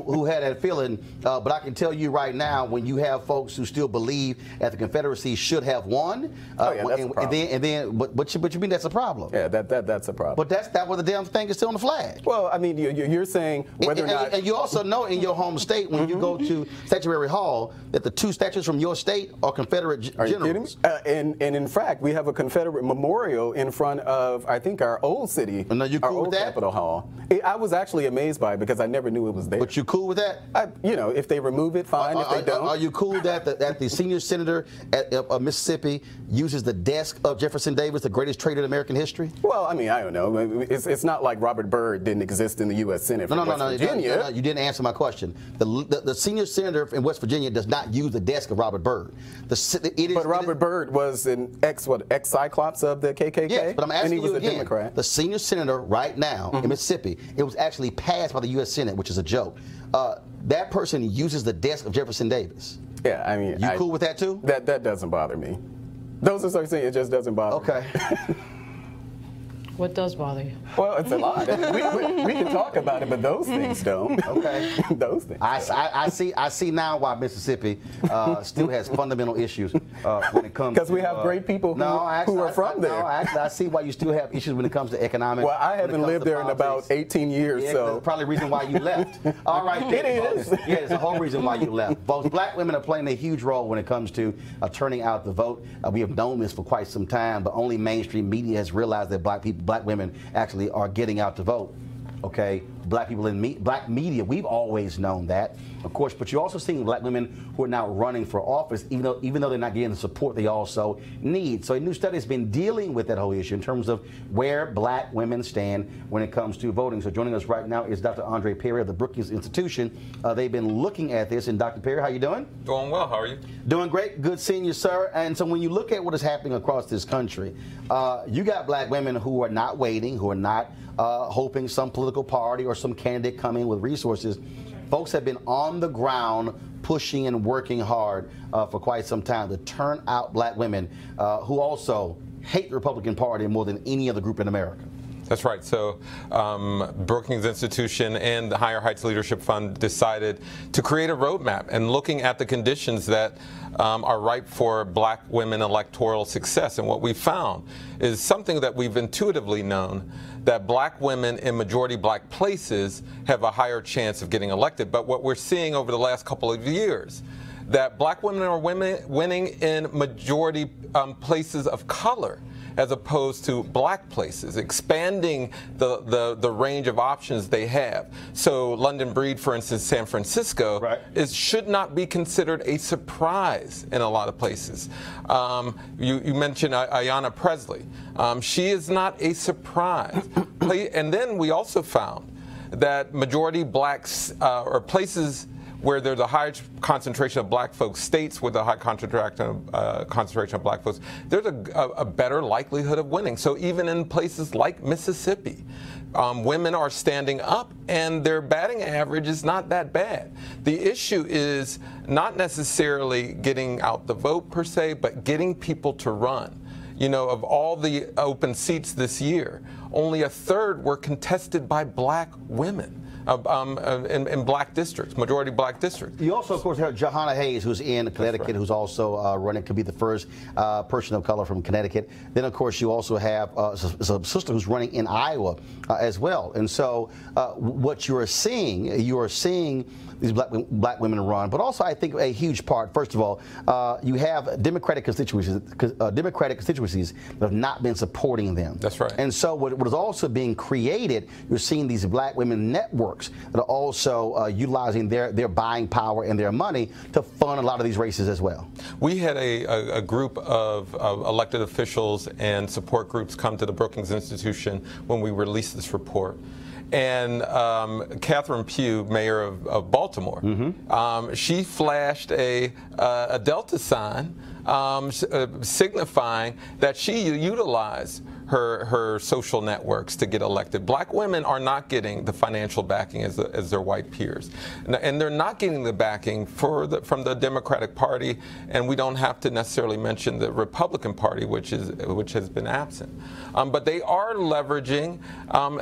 who had that feeling. But I can tell you right now, when you have folks who still believe that the Confederacy should have won,
that's a problem.
But you mean that's a problem?
Yeah, that's a problem.
But that was the damn thing is still on the flag.
Well, I mean, you're saying whether or not,
and you also know in your home state when you go to Statuary Hall that the two statues from your state are Confederate generals.
Are you kidding me? And in fact, we have a Confederate memorial in front of, I think, our old city, our old Capitol Hall. I was actually amazed by it because I never knew it was there.
But you cool with that?
If they remove it, fine. If they don't.
Are you cool that the senior senator of Mississippi uses the desk of Jefferson Davis, the greatest traitor in American history?
Well, I mean, I don't know. It's not like Robert Byrd didn't exist in the U.S. Senate from West Virginia.
No, you didn't answer my question. The senior senator in West Virginia does not use the desk of Robert Byrd. But
Robert Byrd was an ex-Cyclops of the KKK?
Yes, but I'm asking
and he was
again,
a Democrat.
The senior senator right now in Mississippi, it was actually passed by the U.S. Senate, which is a joke. That person uses the desk of Jefferson Davis.
Yeah, I mean...
You cool with that too?
That doesn't bother me. Those are saying it just doesn't bother me.
Okay.
What does bother you?
Well, it's a lot. we can talk about it, but those things don't.
Okay.
Those things.
I see now why Mississippi still has fundamental issues when it comes.
Because we have great people who are from there.
No, actually, I see why you still have issues when it comes to economic.
Well, I haven't lived there in about 18 years,
yeah,
so
that's probably the reason why you left. All right,
it is.
Yeah, it's the whole reason why you left. Both black women are playing a huge role when it comes to turning out the vote. We have known this for quite some time, but only mainstream media has realized that black women actually are getting out to vote. Okay, black people in black media, we've always known that, of course, but you're also seeing black women who are now running for office, even though they're not getting the support they also need. So a new study has been dealing with that whole issue in terms of where black women stand when it comes to voting. So joining us right now is Dr. Andre Perez of the Brookings Institution. They've been looking at this. And Dr. Perez, how you doing?
Doing well. How are you?
Doing great. Good seeing you, sir. And so when you look at what is happening across this country, you got black women who are not waiting, who are not hoping some political party or some candidate come in with resources. Folks have been on the ground pushing and working hard for quite some time to turn out black women who also hate the Republican Party more than any other group in America.
That's right. So Brookings Institution and the Higher Heights Leadership Fund decided to create a roadmap and looking at the conditions that are ripe for black women electoral success. And what we found is something that we've intuitively known, that black women in majority black places have a higher chance of getting elected. But what we're seeing over the last couple of years, that black women are winning in majority places of color. as opposed to black places, expanding the range of options they have. So London Breed, for instance, San Francisco, should not be considered a surprise in a lot of places. You mentioned Ayanna Presley. She is not a surprise. And then we also found that majority blacks or places where there's a high concentration of black folks, states with a high concentration of black folks, there's a better likelihood of winning. So even in places like Mississippi, women are standing up and their batting average is not that bad. The issue is not necessarily getting out the vote per se, but getting people to run. You know, of all the open seats this year, only a third were contested by black women. In black districts, majority black districts.
You also, of course, have Johanna Hayes, who's in Connecticut, who's also running, could be the first person of color from Connecticut. Then, of course, you also have a sister who's running in Iowa as well. And so what you are seeing these black women run, but also I think a huge part, first of all, you have Democratic constituencies that have not been supporting them.
That's right.
And so what is also being created, you're seeing these black women networks that are also utilizing their buying power and their money to fund a lot of these races as well. We
had a group of elected officials and support groups come to the Brookings Institution when we released this report. And Catherine Pugh, mayor of Baltimore, she flashed a Delta sign signifying that she utilized her social networks to get elected. Black women are not getting the financial backing as their white peers, and they're not getting the backing from the Democratic Party. And we don't have to necessarily mention the Republican Party, which has been absent. But they are leveraging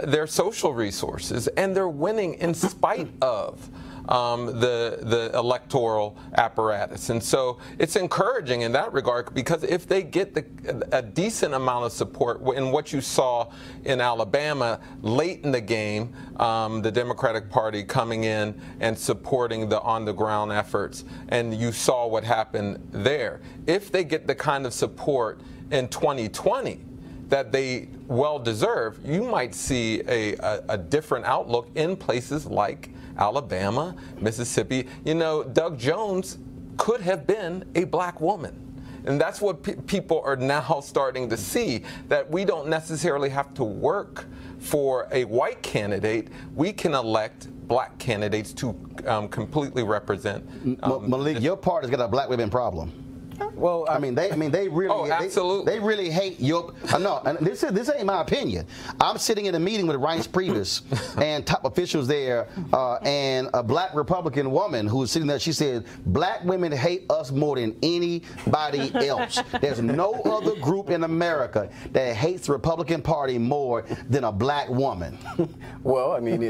their social resources, and they're winning in spite of the electoral apparatus. And so it's encouraging in that regard, because if they get a decent amount of support in what you saw in Alabama late in the game, the Democratic Party coming in and supporting the on-the-ground efforts, and you saw what happened there. If they get the kind of support in 2020 that they well deserve, you might see a different outlook in places like Alabama, Mississippi. You know, Doug Jones could have been a black woman. And that's what people are now starting to see, that we don't necessarily have to work for a white candidate. We can elect black candidates to completely represent.
Malik, your party's got a black women problem. Well, I mean, they really,
absolutely.
They really hate your. No, and this ain't my opinion. I'm sitting in a meeting with Reince Priebus and top officials there, and a black Republican woman who was sitting there. She said, "Black women hate us more than anybody else. There's no other group in America that hates the Republican Party more than a black woman."
Well, I mean,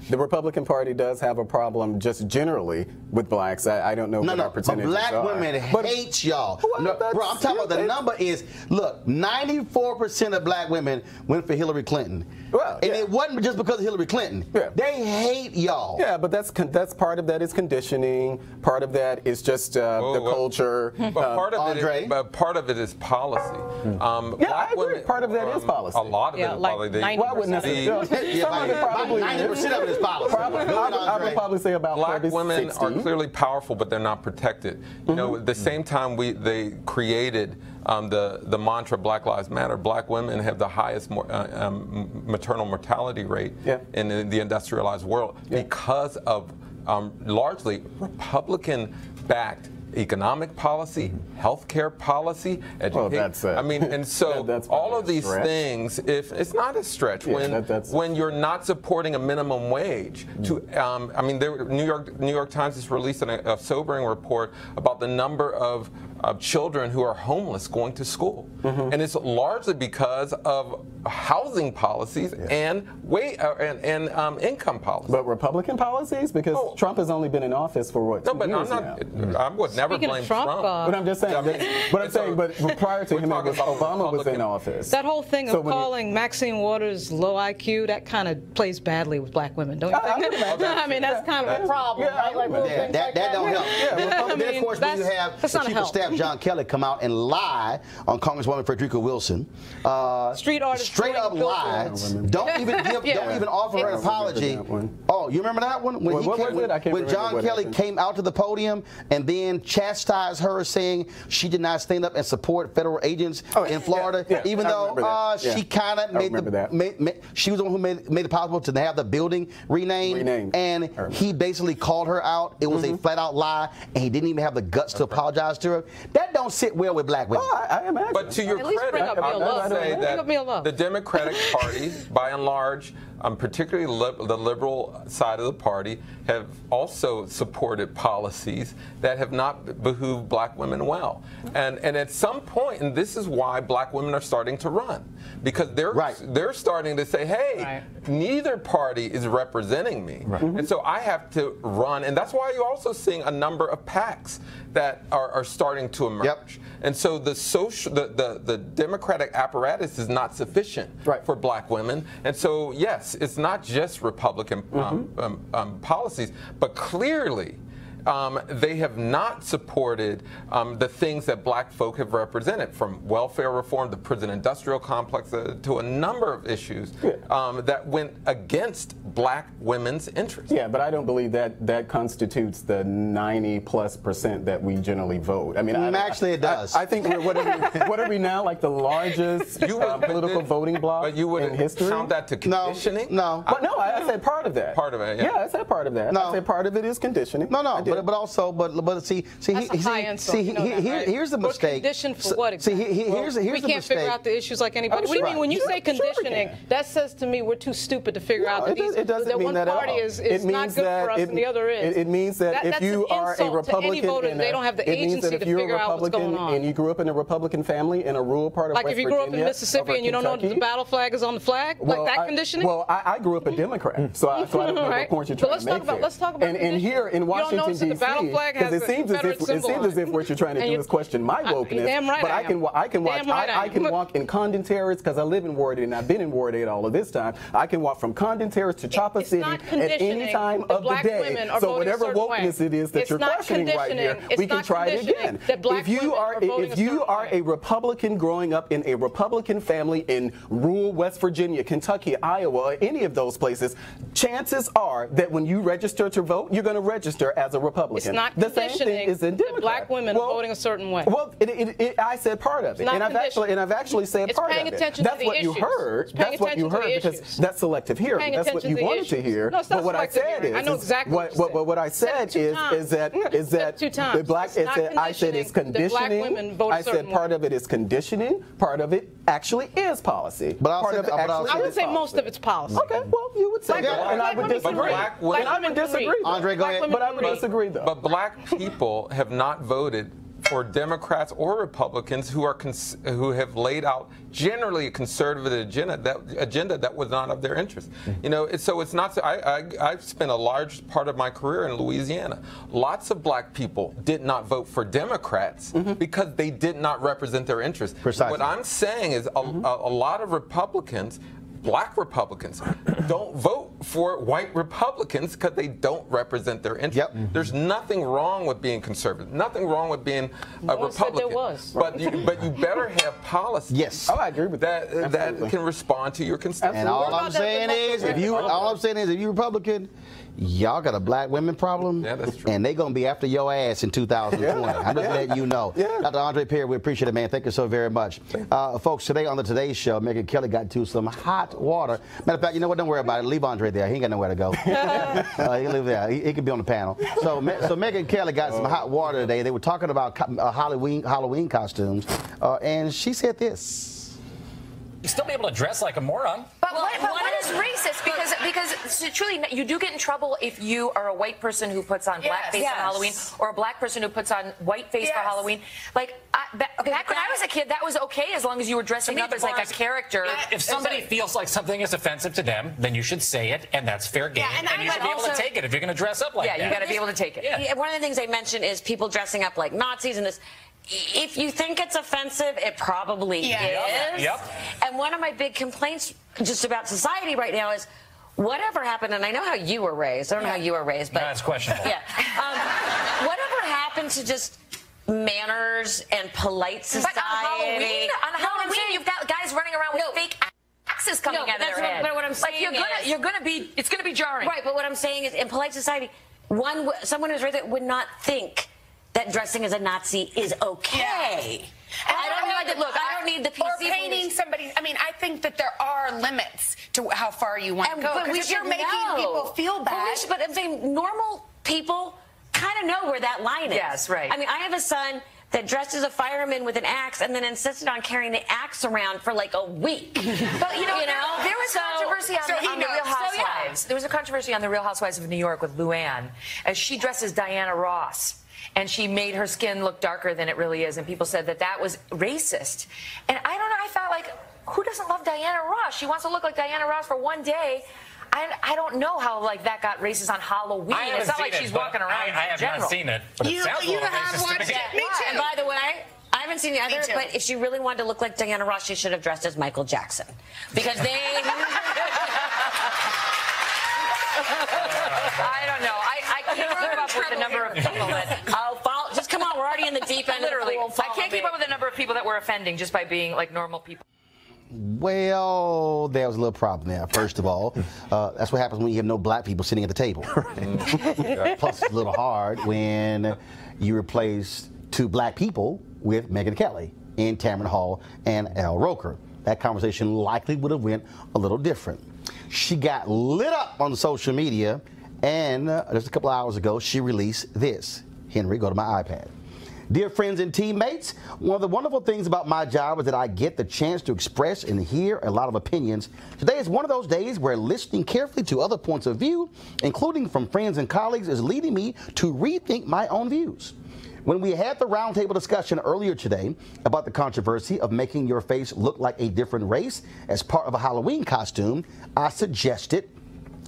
the Republican Party does have a problem just generally with blacks. I don't know what our percentages
but black
are.
women hate y'all. No, bro, I'm talking about the number is, look, 94% of black women went for Hillary Clinton. Well, and it wasn't just because of Hillary Clinton. Yeah. They hate y'all.
Yeah, but that's part of that is conditioning. Part of that is just the culture.
But part of it is policy.
I agree. Part of that is policy.
A lot of it is policy.
Why wouldn't some of it probably
90% of it is policy.
I would probably say about
black women
60.
are clearly powerful, but they're not protected. You know, at the same time they created the mantra Black Lives Matter, black women have the highest maternal mortality rate in the industrialized world because of largely Republican-backed economic policy, healthcare policy, education. I mean, and so all of these things, if it's not a stretch, when you're not supporting a minimum wage, I mean, New York Times has released a sobering report about the number of children who are homeless going to school, and it's largely because of housing policies and income policies.
But Republican policies, because Trump has only been in office for what? 2 years now.
I would never blame Trump.
But I'm just saying. But prior to him, Obama was in office.
That whole thing of calling Maxine Waters low IQ, that kind of plays badly with black women, don't you think? I mean, that's kind of a problem.
That don't help. Then, of course, when you have the chief of staff have John Kelly come out and lie on Congresswoman Frederica Wilson.
Street artist.
Straight up lie. Don't even offer her an apology. Oh, you remember that one? When John Kelly came out to the podium and then chastised her, saying she did not stand up and support federal agents in Florida, even though she kind of she was the one who made it possible to have the building renamed. And he basically called her out. It was a flat out lie, and he didn't even have the guts to apologize to her. That don't sit well with black women.
I imagine.
But to your credit, I would say that the Democratic Party, by and large, particularly the liberal side of the party, have also supported policies that have not behooved black women well. And at some point, and this is why black women are starting to run, because they're starting to say, hey, neither party is representing me. And so I have to run. And that's why you're also seeing a number of PACs that are starting to emerge. And so the Democratic apparatus is not sufficient for black women. And so, yes, it's not just Republican policies, but clearly they have not supported the things that black folk have represented, from welfare reform, the prison industrial complex, to a number of issues that went against black womenmen's interests.
Yeah, but I don't believe that constitutes the 90+% that we generally vote. I mean,
actually, it does.
I think what are we now, like the largest political voting bloc in history?
Count that to conditioning?
No.
But no, I said part of that.
Part of it,
yeah. I said part of that. I said part of it is conditioning.
No. But also, see, here's the mistake.
Conditioned for what exactly?
Here's
we can't figure out the issues like anybody. What do you mean when you say conditioning? That says to me we're too stupid to figure out that one party is not good for us and the other is.
It means that if you are a Republican,
they don't have the agency to figure out what's going on.
And you grew up in a Republican family in a rural part of West Virginia,
like if you grew up in Mississippi and you don't know that the battle flag is on the flag, like that conditioning.
Well, I grew up a Democrat, so I don't know what point you're trying to make there.
Let's talk about.
And here in Washington D.C. because it seems as if what you're trying to do is question my wokeness.
Damn right,
but I can walk in Condon Terrace because I live in Ward 8 and I've been in Ward 8 all of this time. I can walk from Condon Terrace to Chopper City at any time of the day. So whatever wokeness it is that you're questioning right here, we can try it again. If you are a Republican growing up in a Republican family in rural West Virginia, Kentucky, Iowa, or any of those places, chances are that when you register to vote, you're going to register as a Republican.
It's not
the same thing is in Democrat.
Black women voting a certain way.
Well, I said part of it, and I've actually said part of it. That's what you heard. That's what you heard because that's selective hearing. That's what you wanted to hear. But what I said is,
I know exactly
what I said is that the black. I said it's conditioning. I said part of it is conditioning. Part of it actually is policy.
But
I would say most of it's policy.
Okay, well you would say that, and I would disagree.
Andre, go ahead.
But I would disagree though.
But black people have not voted for Democrats or Republicans who have laid out generally a conservative agenda that was not of their interest. You know, so it's not. I've spent a large part of my career in Louisiana. Lots of black people did not vote for Democrats because they did not represent their interests.
Precisely.
What I'm saying is a lot of Republicans, black Republicans, don't vote for white Republicans because they don't represent their interests. There's nothing wrong with being conservative, nothing wrong with being a Republican.
Said there was.
But you better have policies.
Yes.
Oh, I agree with that.
That can respond to your constituents.
And all I'm saying is, if you Republican, y'all got a black women problem.
Yeah, that's true.
And they're going to be after your ass in 2020. I'm just letting you know. Dr. Andre Perez, we appreciate it, man. Thank you so very much. Folks, today on the Today Show, Megyn Kelly got into some hot water. Matter of fact, you know what? Don't worry about it. Leave Andre there. He ain't got nowhere to go. He can live there. He could be on the panel. So Megyn Kelly got some hot water today. They were talking about Halloween costumes, and she said this.
You still be able to dress like a moron.
But what is racist? Because truly, you do get in trouble if you are a white person who puts on blackface for Halloween, or a black person who puts on whiteface for Halloween. Like back when I was a kid, that was okay as long as you were dressing up as like a character.
If somebody feels like something is offensive to them, then you should say it, and that's fair game. And you should be able to take it if you're going to dress up like that.
Yeah, you got to be able to take it.
Yeah, one of the things they mentioned is people dressing up like Nazis and this. If you think it's offensive, it probably is. And one of my big complaints just about society right now is whatever happened, and I know how you were raised. I don't know how you were raised, but
that's questionable.
Whatever happened to just manners and polite society.
But on Halloween, you've got guys running around with fake axes coming out of their head.
But what I'm saying
it's gonna be jarring.
Right, but what I'm saying is, in polite society, someone who's raised it would not think that dressing as a Nazi is okay.
Yeah.
I don't need the PC.
Or painting somebody. I mean, I think that there are limits to how far you want to go.
But
Because you're making people feel bad.
But I'm saying normal people kind of know where that line is.
Yes, right.
I mean, I have a son that dressed as a fireman with an axe and then insisted on carrying the axe around for like a week.
But there was controversy on the Real Housewives. There was a controversy on the Real Housewives of New York with Luann, as she dresses Diana Ross. And she made her skin look darker than it really is, and people said that was racist. And I don't know, I thought, like, who doesn't love Diana Ross? She wants to look like Diana Ross for one day. I don't know how, like, that got racist on Halloween. It's not like she's walking around
I have not seen it, but it sounds a little racist to me.
Me too.
And by the way, I haven't seen the other, but if she really wanted to look like Diana Ross, she should have dressed as Michael Jackson. Because they...
I don't know. I can't keep up with the number of people that...
just come on, we're already in the deep end.
Literally.
Of the pool.
I can't keep up with the number of people that we're offending just by being, like, normal people.
Well, there was a little problem there. First of all, that's what happens when you have no black people sitting at the table. Plus, it's a little hard when you replace two black people with Megyn Kelly and Tamron Hall and Al Roker. That conversation likely would have went a little different. She got lit up on social media, and just a couple hours ago, she released this. Henry, go to my iPad. Dear friends and teammates, one of the wonderful things about my job is that I get the chance to express and hear a lot of opinions. Today is one of those days where listening carefully to other points of view, including from friends and colleagues, is leading me to rethink my own views. When we had the roundtable discussion earlier today about the controversy of making your face look like a different race as part of a Halloween costume, I suggested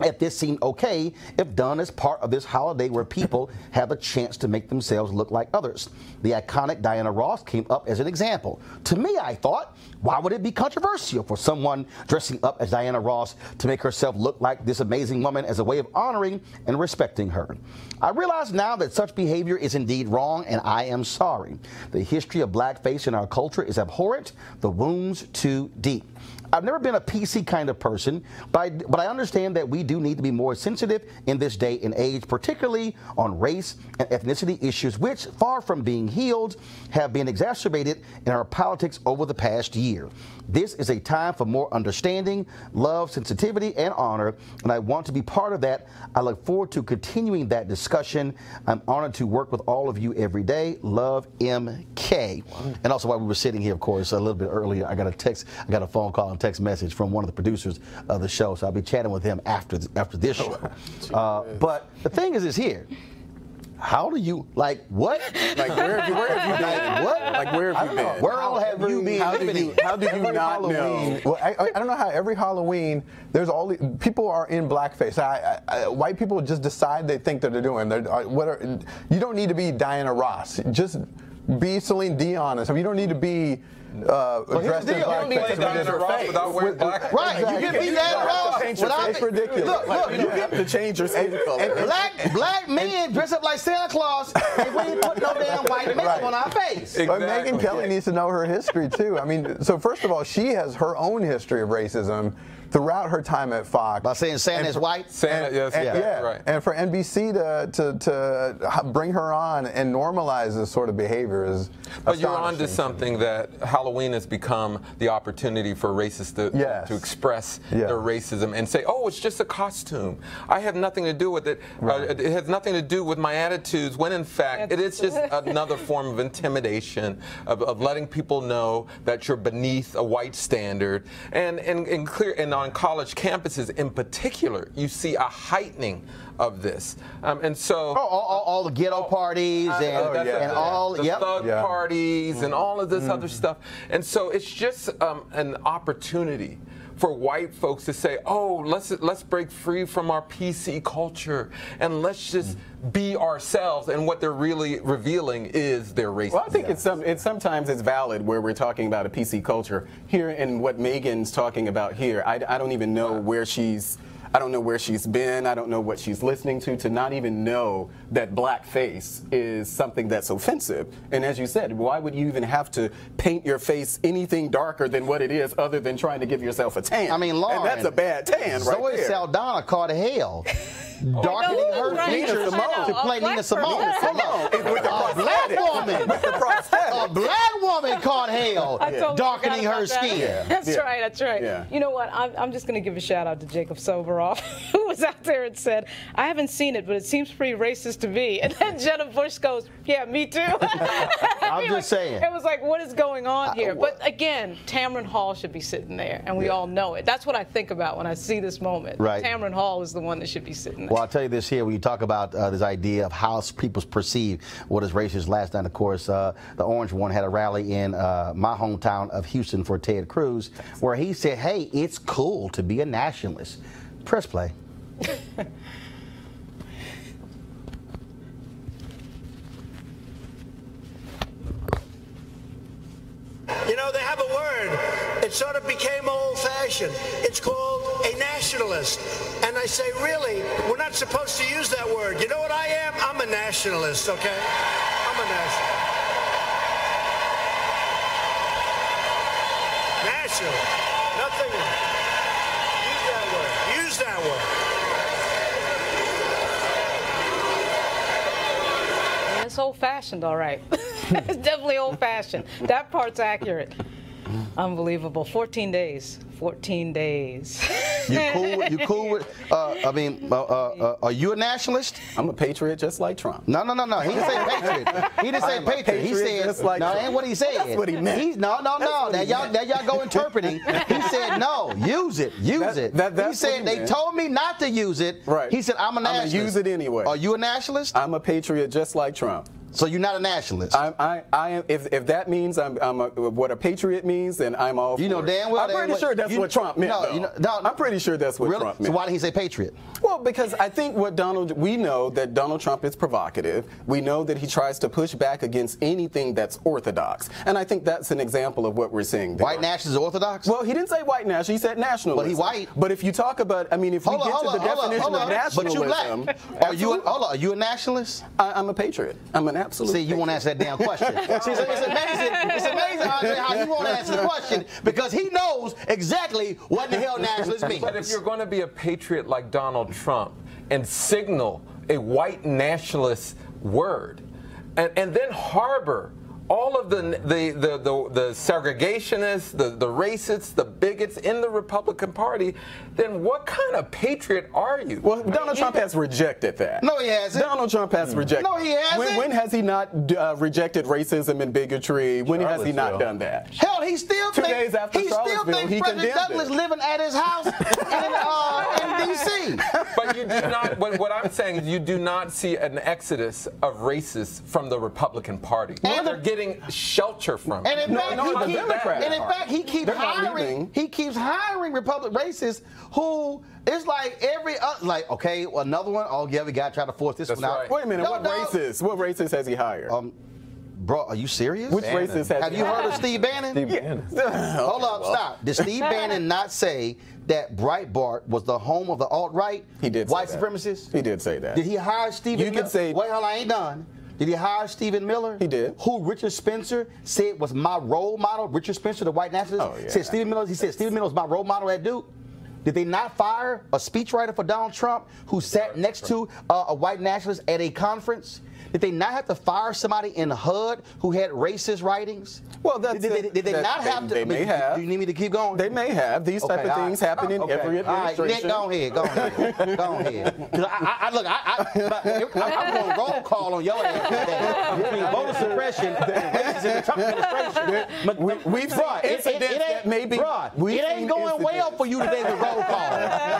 if this seemed okay if done as part of this holiday where people have a chance to make themselves look like others. The iconic Diana Ross came up as an example. To me, I thought, why would it be controversial for someone dressing up as Diana Ross to make herself look like this amazing woman as a way of honoring and respecting her? I realize now that such behavior is indeed wrong, and I am sorry. The history of blackface in our culture is abhorrent, the wounds too deep. I've never been a PC kind of person, but I understand that we do need to be more sensitive in this day and age, particularly on race and ethnicity issues, which, far from being healed, have been exacerbated in our politics over the past year. This is a time for more understanding, love, sensitivity, and honor, and I want to be part of that. I look forward to continuing that discussion. I'm honored to work with all of you every day. Love, MK. And also, while we were sitting here, of course, a little bit earlier, I got a phone call and text message from one of the producers of the show, so I'll be chatting with him after this show. But the thing is here. How do you, like, what?
Like, where have you been?
Like, what?
Like, where have you been?
Where all have you been?
How do you not know?
Well, I don't know how every Halloween there's all these, people are in blackface. White people just decide they think that they're doing. You don't need to be Diana Ross. Just be Celine Dion. You don't need to be dressed in blackface.
Without wearing black.
Right,
exactly.
you can be that Ross.
It's ridiculous.
Look,
You have to change your skin color.
Black men dress up like Santa Claus, and we ain't put no damn white makeup on our face.
But Megyn Kelly needs to know her history too. I mean, so first of all, she has her own history of racism throughout her time at Fox.
By saying Santa is white?
Santa, yes, right.
And for NBC to bring her on and normalize this sort of behavior is
But you're on to something that Halloween has become the opportunity for racists to express their racism and say, oh, it's just a costume. I have nothing to do with it. It has nothing to do with my attitudes, when in fact it is just another form of intimidation, of letting people know that you're beneath a white standard. And on college campuses in particular, you see a heightening of this. And so
all the ghetto parties and all
the thug parties and all of this other stuff. And so it's just an opportunity for white folks to say, oh, let's break free from our PC culture and let's just be ourselves. And what they're really revealing is their racism.
Well, I think sometimes it's valid where we're talking about a PC culture. Here, and what Megyn's talking about here, I don't even know where she's I don't know where she's been. I don't know what she's listening to not even know that blackface is something that's offensive. And as you said, why would you even have to paint your face anything darker than what it is other than trying to give yourself a tan?
I mean, Lauren,
and that's a bad tan right
Zoe
there.
Saldana called hell. Darkening her features to play Nina Simone.
With the
black woman.
With the prosthetic.
A black woman caught hell. Darkening her skin.
That's right. That's right.
Yeah.
You know what? I'm just going to give a shout out to Jacob Soboroff, who was out there and said, "I haven't seen it, but it seems pretty racist to me." And then Jenna Bush goes, "Yeah, me too."
I'm just saying.
It was like, what is going on here? But again, Tamron Hall should be sitting there, and we all know it. That's what I think about when I see this moment.
Right.
Tamron Hall is the one that should be sitting there.
Well, I'll tell you this here. When you talk about this idea of how people perceive what is racist, last night, of course, the Orange One had a rally in my hometown of Houston for Ted Cruz, where he said, hey, it's cool to be a nationalist. Press play.
You know, they have a word. It sort of became old-fashioned. It's called a nationalist. And I say, really, we're not supposed to use that word. You know what I am? I'm a nationalist, okay? I'm a nationalist. Nationalist. Nothing. Use that word. Use that word.
It's old-fashioned, all right. It's definitely old-fashioned. That part's accurate. Unbelievable. 14 days. 14 days.
You cool with, are you a nationalist?
I'm a patriot just like Trump.
No. He didn't say patriot. He didn't say patriot. He said,
just like
no,
Trump.
ain't what he said.
That's what he meant.
No. Now y'all go interpreting. He said, no, use it. He said, they told me not to use it.
Right.
He said, I'm a nationalist.
I'm going to use it anyway.
Are you a nationalist?
I'm a patriot just like Trump.
So you're not a nationalist?
I am. If that means what a patriot means, then I'm all for it.
You know damn well.
I'm pretty sure that's what Trump meant. I'm pretty sure that's what Trump meant.
So why did he say patriot?
Well, because I think we know that Donald Trump is provocative. We know that he tries to push back against anything that's orthodox. And I think that's an example of what we're seeing there.
White nationalists are orthodox?
Well, he didn't say white nationalist. He said nationalism.
But he white.
But if you talk about, if we get to the definition of nationalism.
But are you a nationalist?
I'm a patriot. I'm an absolute
See, you won't answer that damn question. See, it's amazing, Andre, how he won't answer the question because he knows exactly what the hell nationalist means.
But if you're going to be a patriot like Donald Trump and signal a white nationalist word and then harbor all of the segregationists, the racists, the bigots in the Republican Party, then what kind of patriot are you?
Well, Donald Trump has rejected that.
No, he hasn't.
Donald Trump has rejected.
No, he hasn't.
When has he not rejected racism and bigotry? When has he not done that?
Hell, he still thinks
2 days after Charlottesville, he
President Douglas living at his house in D.C.
But you do not. What I'm saying is, you do not see an exodus of racists from the Republican Party. They're getting shelter from it.
And in fact, he keeps hiring. He keeps hiring Republican racists who it's like okay, well, another one. Oh yeah, we got to try to force this one out.
Right. Wait a minute. What racist has he hired?
Bro, are you serious?
Which racist has
Have you heard of Steve Bannon?
Steve Bannon.
Hold up, stop. Did Steve Bannon not say that Breitbart was the home of the alt-right?
He did.
White
say
supremacists?
He did say that.
Did he hire Stephen Miller?
You could say.
Wait, hold on, I ain't done. Did he hire Stephen Miller?
He did.
Who Richard Spencer said was my role model? Richard Spencer, the white nationalist, said Stephen Miller. He said Stephen Miller was my role model at Duke. Did they not fire a speechwriter for Donald Trump who sat next to a white nationalist at a conference? Did they not have to fire somebody in HUD who had racist writings?
Well, did
they not have to?
They may have.
Do you need me to keep going?
They may have. These type of things happen in every administration.
All right, Nick, go ahead. Go ahead. Because I'm going to roll call on your ass today. Between voter suppression and racism in the Trump administration.
We've seen incidents that maybe.
It ain't going well for you today with roll call.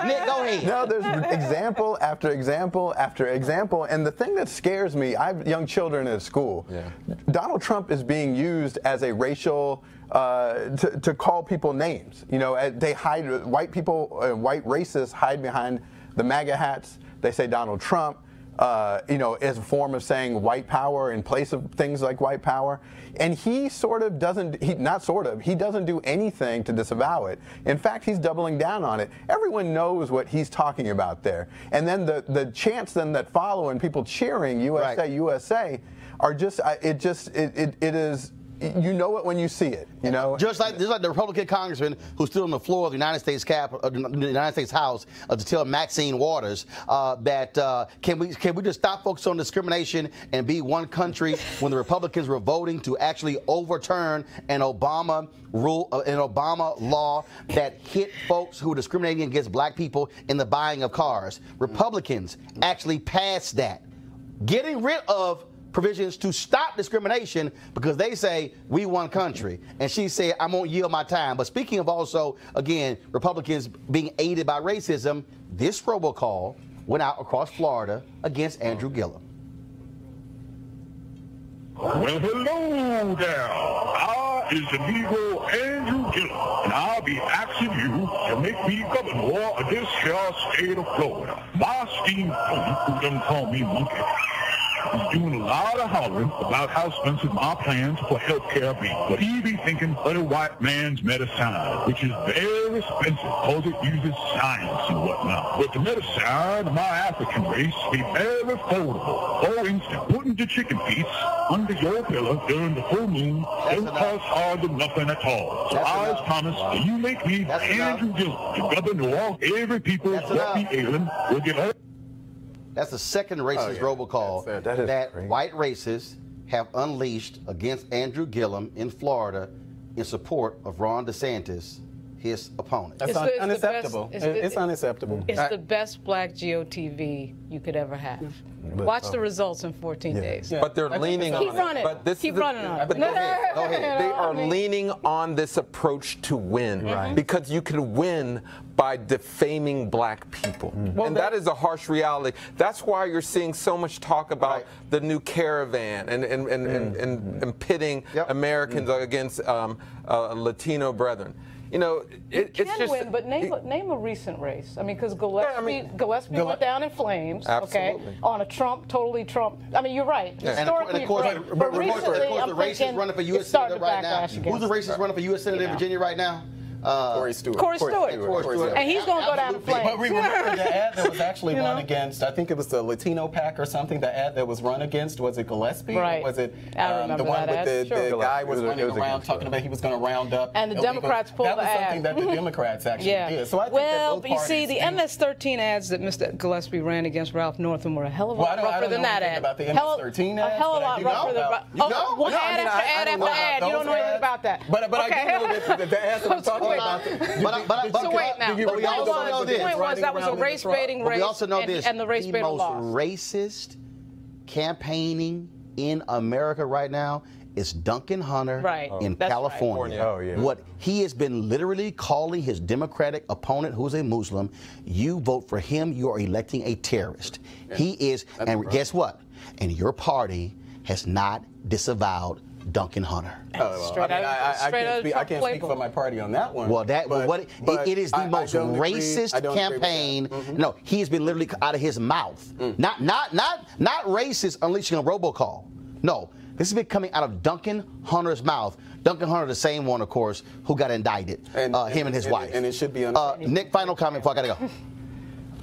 Nick, go ahead.
No, there's example after example after example. And the thing that scares me, I have young children at school. Yeah. Donald Trump is being used as a racial to call people names. You know, they hide white people, white racists hide behind the MAGA hats. They say Donald Trump. as a form of saying white power in place of things like white power. And he sort of doesn't, he doesn't do anything to disavow it. In fact, he's doubling down on it. Everyone knows what he's talking about there. And then the chants then that follow and people cheering USA, right. USA are just, it is, you know it when you see it, you know. Just like the Republican congressman who stood on the floor of the United States House to tell Maxine Waters that can we just stop focusing on discrimination and be one country when the Republicans were voting to actually overturn an Obama law that hit folks who were discriminating against black people in the buying of cars. Republicans actually passed that, getting rid of provisions to stop discrimination because they say we one country. And she said, I won't yield my time. But speaking of also, again, Republicans being aided by racism, this robocall went out across Florida against Andrew Gillum.
Well, hello there. I is the Negro Andrew Gillum, and I'll be asking you to make me governor of this here state of Florida. My esteemed opponent, who doesn't call me monkey, is doing a lot of hollering about how expensive my plans for health care be. But he be thinking of the white man's medicine, which is very expensive because it uses science and whatnot. But the medicine of my African race be very affordable. For instance, putting the chicken feet under your pillow during the full moon don't cost hardly nothing at all. So I promise that you make me Andrew Gillum, the governor, every people that be ailing will get all.
That's the second racist robocall that white racists have unleashed against Andrew Gillum in Florida in support of Ron DeSantis, his opponent.
That's unacceptable. It's unacceptable.
It's the best black GOTV you could ever have. Watch the results in 14 days.
But they're leaning on it.
Keep running on it.
But go ahead. They are leaning on this approach to win because you can win by defaming black people. And that is a harsh reality. That's why you're seeing so much talk about the new caravan and pitting Americans against Latino brethren. You know,
it's just win, but name a recent race. I mean, because Gillespie went down in flames. Okay, on a totally Trump. I mean, you're right. Historically, but recently, I'm thinking it's starting to backlash again.
Who's the racist running for U.S. Senator in Virginia right now?
Corey Stewart. And he's going to go down in flames.
But remember the ad that was actually run against, I think it was the Latino PAC or something, the ad that was run against, was it Gillespie?
Right.
Or was it
the
one with the guy was running around talking about he was going to round up
and the Democrats pulled the ad.
That was something that the Democrats actually did. So I think
but you see, the MS-13 ads that Mr. Gillespie ran against Ralph Northam were a hell of a lot rougher than that ad.
About the MS-13 ads,
a hell of a lot rougher than one ad after ad after ad. You don't know anything about that.
But I do know that the ads that I'm talking about.
So wait now.
We also know this.
The point was that was a race-baiting race,
we also know this.
And the race-baiting lost.
The most racist campaigning in America right now is Duncan Hunter in California.
Oh, yeah.
What he has been literally calling his Democratic opponent, who's a Muslim, you vote for him, you are electing a terrorist. He is, and guess what? And your party has not disavowed Duncan Hunter.
I can't speak for my party on that one.
Well, it is the most racist campaign. No, he's been literally out of his mouth. Not racist unleashing a robocall. No, this has been coming out of Duncan Hunter's mouth. Duncan Hunter, the same one, of course, who got indicted. Him and his wife.
And it should be
Nick, final comment before I gotta go.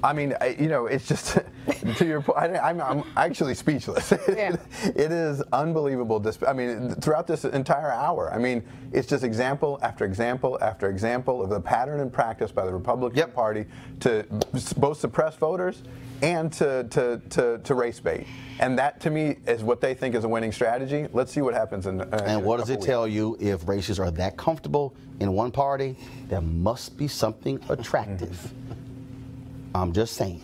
I mean, it's just, to your point, I'm actually speechless. It is unbelievable. I mean, throughout this entire hour, I mean, it's just example after example after example of the pattern and practice by the Republican Party to both suppress voters and to race bait. And that, to me, is what they think is a winning strategy. Let's see what happens in
And what does it tell you? If racists are that comfortable in one party, there must be something attractive. I'm just saying.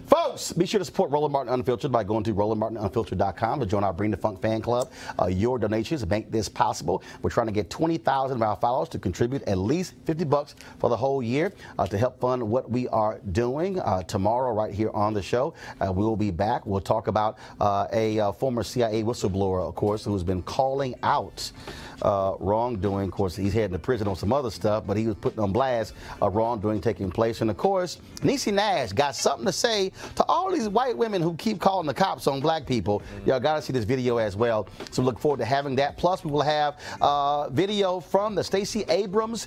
Folks, be sure to support Roland Martin Unfiltered by going to RolandMartinUnfiltered.com to join our Bring the Funk fan club. Your donations make this possible. We're trying to get 20,000 of our followers to contribute at least $50 for the whole year to help fund what we are doing. Tomorrow, right here on the show, we will be back. We'll talk about a former CIA whistleblower, of course, who's been calling out wrongdoing. Of course, he's heading to prison on some other stuff, but he was putting on blast wrongdoing taking place. And, of course, Niecy Nash got something to say to all these white women who keep calling the cops on black people. Y'all got to see this video as well. So look forward to having that. Plus, we will have video from the Stacey Abrams,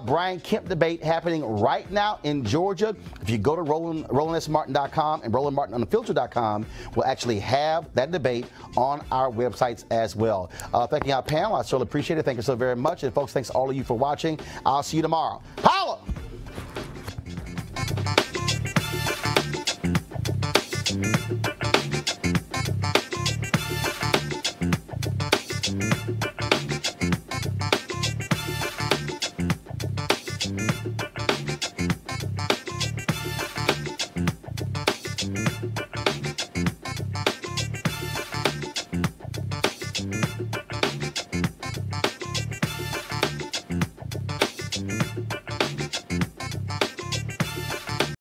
Brian Kemp debate happening right now in Georgia. If you go to RolandSMartin.com and RolandMartinUnfiltered.com, we'll actually have that debate on our websites as well. Thank you, our panel. I certainly appreciate it. Thank you so very much. And folks, thanks to all of you for watching. I'll see you tomorrow. Power!